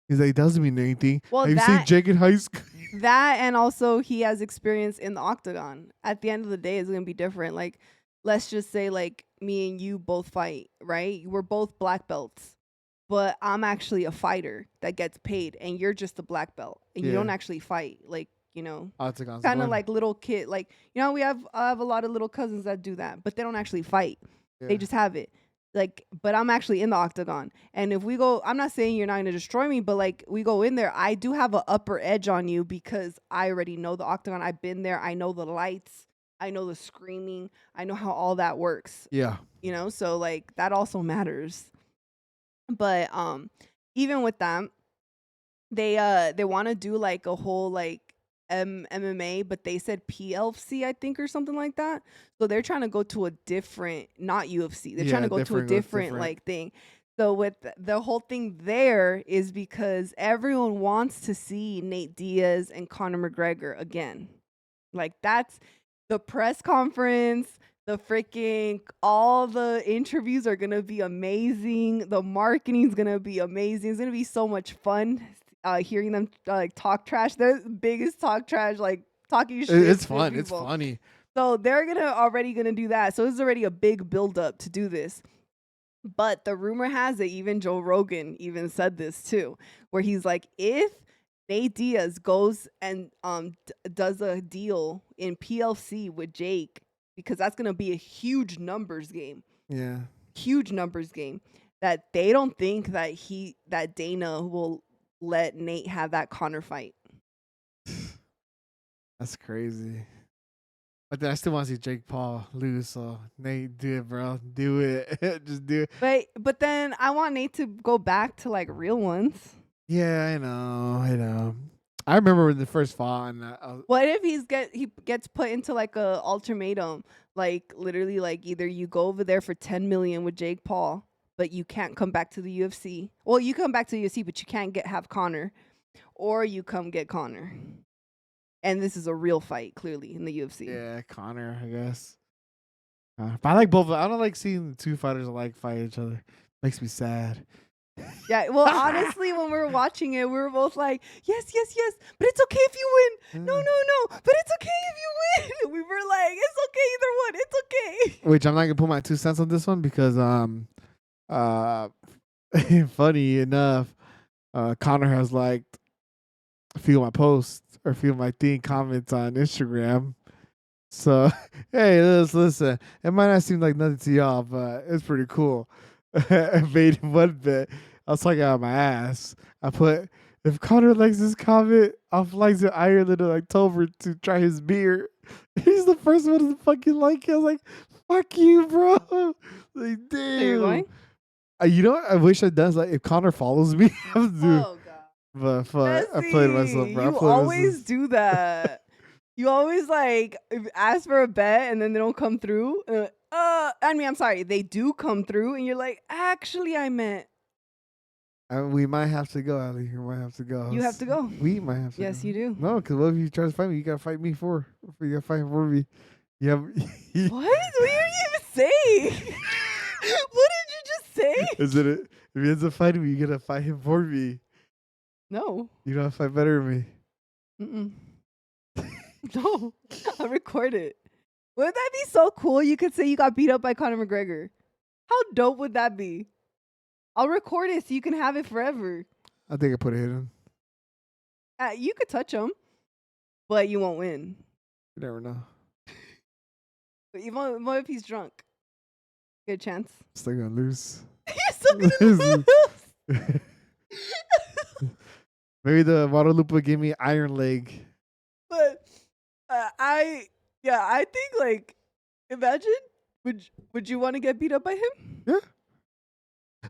He's like, it doesn't mean anything. Well, have you seen Jake in high school? That, and also he has experience in the octagon. At the end of the day, it's gonna be different. Like, let's just say like me and you both fight, right? We're both black belts, but I'm actually a fighter that gets paid, and you're just a black belt, and you don't actually fight. Like, Octagon's kind of fun. like little kid. Like, I have a lot of little cousins that do that, but they don't actually fight. Yeah. They just have it. Like, but I'm actually in the octagon, and if we go, I'm not saying you're not gonna destroy me, but like we go in there, I do have an upper edge on you because I already know the octagon. I've been there. I know the lights. I know the screaming. I know how all that works. Yeah. So like that also matters. But even with them, they want to do like a whole like MMA, but they said PLC, I think, or something like that. So they're trying to go to a different, not UFC. They're trying to go to a different like thing. So with the whole thing there is because everyone wants to see Nate Diaz and Conor McGregor again. Like that's the press conference, the freaking, all the interviews are going to be amazing. The marketing is going to be amazing. It's going to be so much fun. Hearing them like talk trash. They're the biggest talk trash, like talking shit. It's fun. It's funny. So they're already gonna do that. So it's already a big build up to do this. But the rumor has it, even Joe Rogan even said this too, where he's like, if Nate Diaz goes and does a deal in PLC with Jake, because that's gonna be a huge numbers game. Yeah. Huge numbers game. That they don't think that Dana will let Nate have that Conor fight. That's crazy. But then I still want to see Jake Paul lose. So Nate, do it, bro. Do it. Just do it. But then I want Nate to go back to like real ones. Yeah, I know. I remember when the first fought. And what if he gets put into like a ultimatum, like literally like either you go over there for 10 million with Jake Paul, but you can't come back to the UFC. Well, you come back to the UFC, but you can't have Conor, or you come get Conor. And this is a real fight, clearly, in the UFC. Yeah, Connor, I guess. But I like both. I don't like seeing the two fighters alike fight each other. Makes me sad. Yeah, well, honestly, when we were watching it, we were both like, yes, yes, yes, but it's okay if you win. No, no, no, but it's okay if you win. We were like, it's okay either one. It's okay. Which I'm not gonna put my 2 cents on this one because funny enough, Connor has liked a few of my posts or a few of my comments on Instagram. So hey, listen. It might not seem like nothing to y'all, but it's pretty cool. I made one bet. I was talking out my ass. I put, if Connor likes this comment, I'll fly to Ireland in October to try his beer. He's the first one to fucking like it. I was like, fuck you, bro. Like, damn. So you're going? You know what? I wish I'd done is, like, if Connor follows me, I would do. Oh, God. But fuck, I played myself, bro. You always do that. You always like ask for a bet and then they don't come through. I mean, I'm sorry, they do come through, and you're like, actually, I meant. We might have to go, Ali. We might have to go. You have to go. We might have to. Yes, go. you do. No, because what if you try to fight me? You gotta fight me for. You gotta fight for me. You have. What? What did you even say? What did you just say? Is it? If he ends up fighting me, you gotta fight him for me. No. You gotta fight better than me. Mm-mm. No, I'll record it. Wouldn't that be so cool? You could say you got beat up by Conor McGregor. How dope would that be? I'll record it so you can have it forever. I think I put a hit in. You could touch him, but you won't win. You never know. But even what if he's drunk? Good chance. Still gonna lose. You're still gonna lose. Maybe the Guadalupe gave me iron leg. But I think, like, imagine, would you want to get beat up by him? Yeah.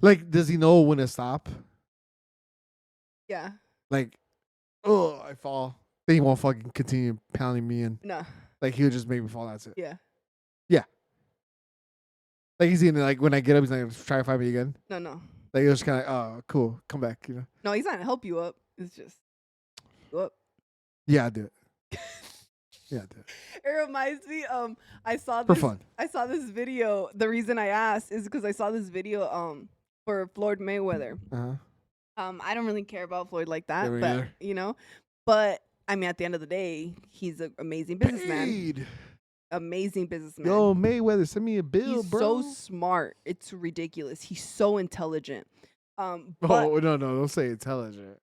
Like, does he know when to stop? Yeah. Like, oh, I fall. Then he won't fucking continue pounding me in. No. Like, he'll just make me fall. That's it. Yeah. Yeah. Like, he's gonna, like, when I get up, he's not gonna try to fight me again. No. Like, it's just kind of, oh, cool, come back, you know? No, he's not gonna help you up. It's just go up. Yeah, I do it. Yeah, I do it. It reminds me. I saw For this. fun. I saw this video. The reason I asked is because I saw this video. For Floyd Mayweather. I don't really care about Floyd like that, me but neither. you know. But I mean, at the end of the day, he's an amazing businessman. Paid. Amazing businessman. Yo, Mayweather, send me a bill, He's bro. so smart. It's ridiculous. He's so intelligent. Oh, no, don't say intelligent.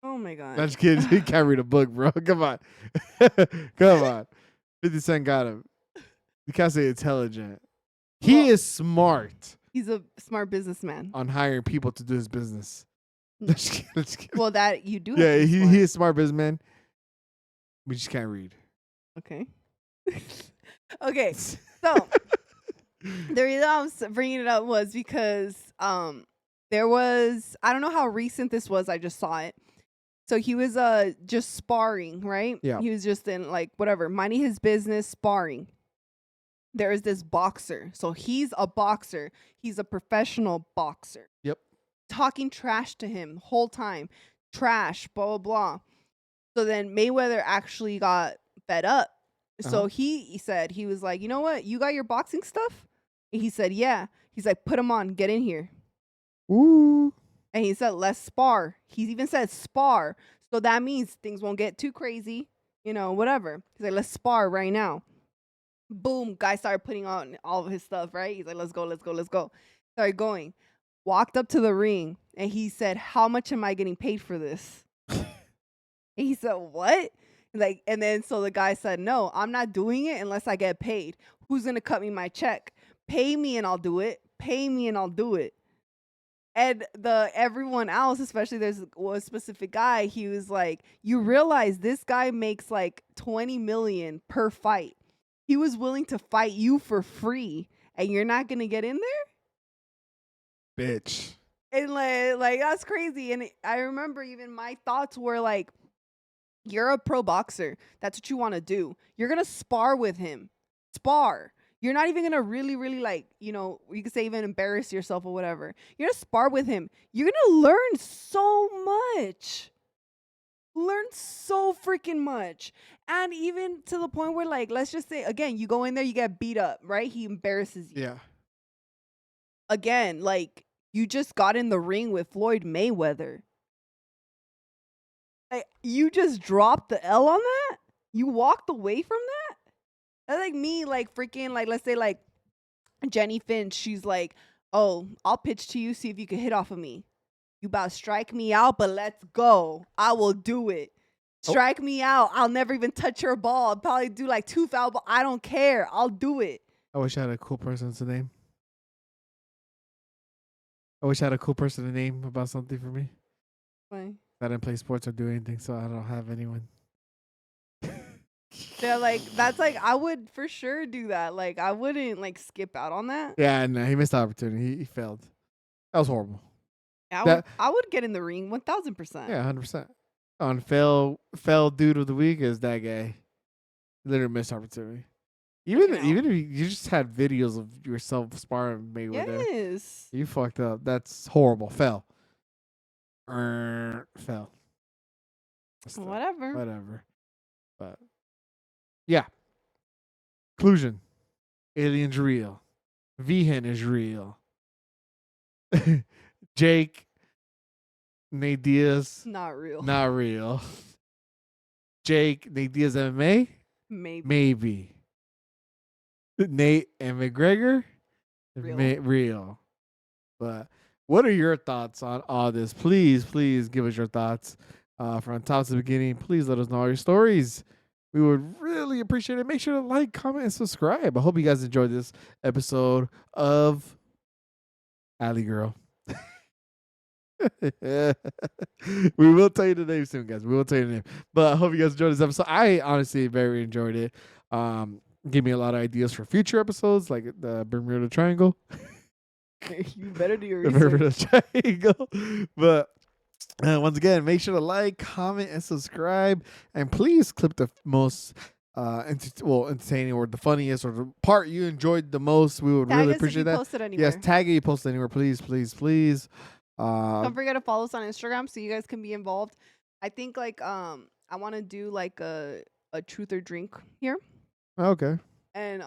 Oh my God. I'm just kidding. He can't read a book, bro. Come on. Come on. 50 Cent got him. You can't say intelligent. He is smart. He's a smart businessman. On hiring people to do his business. Just kidding. Well, that you do. Yeah, he is a smart businessman. We just can't read. Okay. Okay. So the reason I was bringing it up was because there was, I don't know how recent this was. I just saw it. So he was just sparring, right? Yeah. He was just in, like, whatever, minding his business, sparring. There is this boxer. So he's a boxer. He's a professional boxer. Yep. Talking trash to him whole time. Trash, blah, blah, blah. So then Mayweather actually got fed up. So he said, he was like, you know what? You got your boxing stuff? And he said, yeah. He's like, put him on. Get in here. Ooh. And he said, let's spar. He even said spar. So that means things won't get too crazy. You know, whatever. He's like, let's spar right now. Boom. Guy started putting on all of his stuff, right? He's like, let's go, let's go, let's go. Started going. Walked up to the ring. And he said, how much am I getting paid for this? And he said, what? Like, and then so the guy said, no, I'm not doing it unless I get paid. Who's going to cut me my check? Pay me and I'll do it. Pay me and I'll do it. And everyone else, especially there's one specific guy, he was like, you realize this guy makes like 20 million per fight. He was willing to fight you for free and you're not going to get in there? Bitch. And like that's crazy. And I remember even my thoughts were like, you're a pro boxer. That's what you want to do. You're going to spar with him. Spar. You're not even going to really, really, like, you know, you could say even embarrass yourself or whatever. You're going to spar with him. You're going to learn so much. Learned so freaking much. And even to the point where, like, let's just say, again, you go in there, you get beat up, right? He embarrasses you. Yeah. Again, like, you just got in the ring with Floyd Mayweather. Like, you just dropped the L on that? You walked away from that? That's like me, like, freaking, like, let's say, like, Jenny Finch, she's like, oh, I'll pitch to you, see if you can hit off of me. You about to strike me out, but let's go. I will do it. Strike me out. I'll never even touch your ball. I'll probably do like 2 foul balls. I don't care. I'll do it. I wish I had a cool person to name. I wish I had a cool person to name about something for me. Fine. I didn't play sports or do anything, so I don't have anyone. They're like, that's like, I would for sure do that. Like, I wouldn't like skip out on that. Yeah, no, he missed the opportunity. He failed. That was horrible. I would get in the ring 1000%. Yeah, 100%. On fail dude of the week is that guy. Literally missed opportunity. Even if you just had videos of yourself sparring Mayweather. Yes. You fucked up. That's horrible. Fell. Fell. Whatever. But yeah. Conclusion. Aliens real. Vihan is real. Jake. Nate Diaz. Not real. Not real. Jake. Nate Diaz MMA. Maybe. Nate and McGregor. Real. But what are your thoughts on all this? Please give us your thoughts from top to the beginning. Please let us know all your stories. We would really appreciate it. Make sure to like, comment, and subscribe. I hope you guys enjoyed this episode of Alley Girl. We will tell you the name soon, guys. We will tell you the name. But I hope you guys enjoyed this episode. I honestly very enjoyed it. Give me a lot of ideas for future episodes, like the Bermuda Triangle. You better do your the Bermuda Triangle. But once again, make sure to like, comment, and subscribe. And please clip the most entertaining or the funniest or the part you enjoyed the most. We would really appreciate that. Post it anywhere. Yes, tag it. You post it anywhere. Please. Don't forget to follow us on Instagram so you guys can be involved. I think like I want to do like a truth or drink here. Okay. And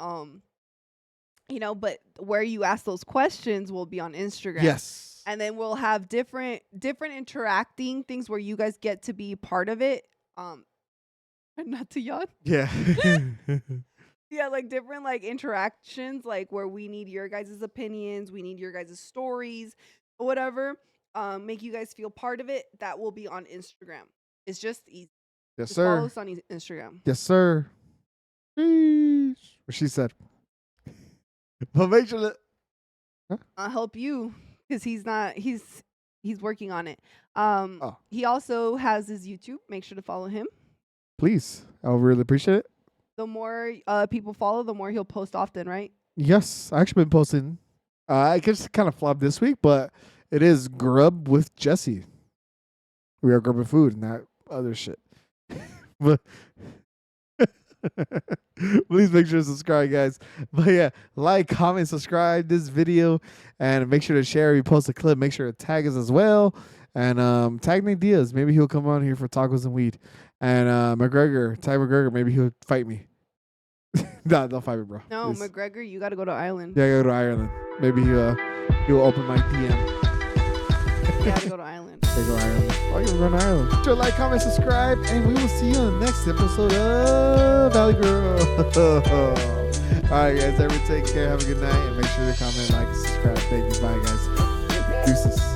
but where you ask those questions will be on Instagram. Yes. And then we'll have different interacting things where you guys get to be part of it. Not to yawn. Yeah. Yeah, like different like interactions, like where we need your guys' opinions, we need your guys' stories, or whatever. Make you guys feel part of it. That will be on Instagram. It's just easy. Yes, just sir. Follow us on Instagram. Yes, sir. What she said. But make sure that I'll help you because he's working on it. Oh. He also has his YouTube. Make sure to follow him. Please. I'll really appreciate it. The more people follow, the more he'll post often, right? Yes. I actually been posting. I just kind of flopped this week, but it is Grub with Jesse. We are grubbing food and that other shit. But please make sure to subscribe, guys. But yeah, like, comment, subscribe this video, and make sure to share. We post a clip. Make sure to tag us as well, and tag Nate Diaz. Maybe he'll come on here for tacos and weed. And McGregor, tag McGregor. Maybe he'll fight me. Nah, don't fight me, bro. No, please. McGregor, you got to go to Ireland. Yeah, I gotta go to Ireland. Maybe he'll open my DM. You got to go to Ireland. Go to Ireland. Oh, you're going to Ireland. Sure, like, comment, subscribe, and we will see you on the next episode of Valley Girl. All right, guys. Everyone take care. Have a good night. And make sure to comment, like, subscribe. Thank you. Bye, guys. Deuces.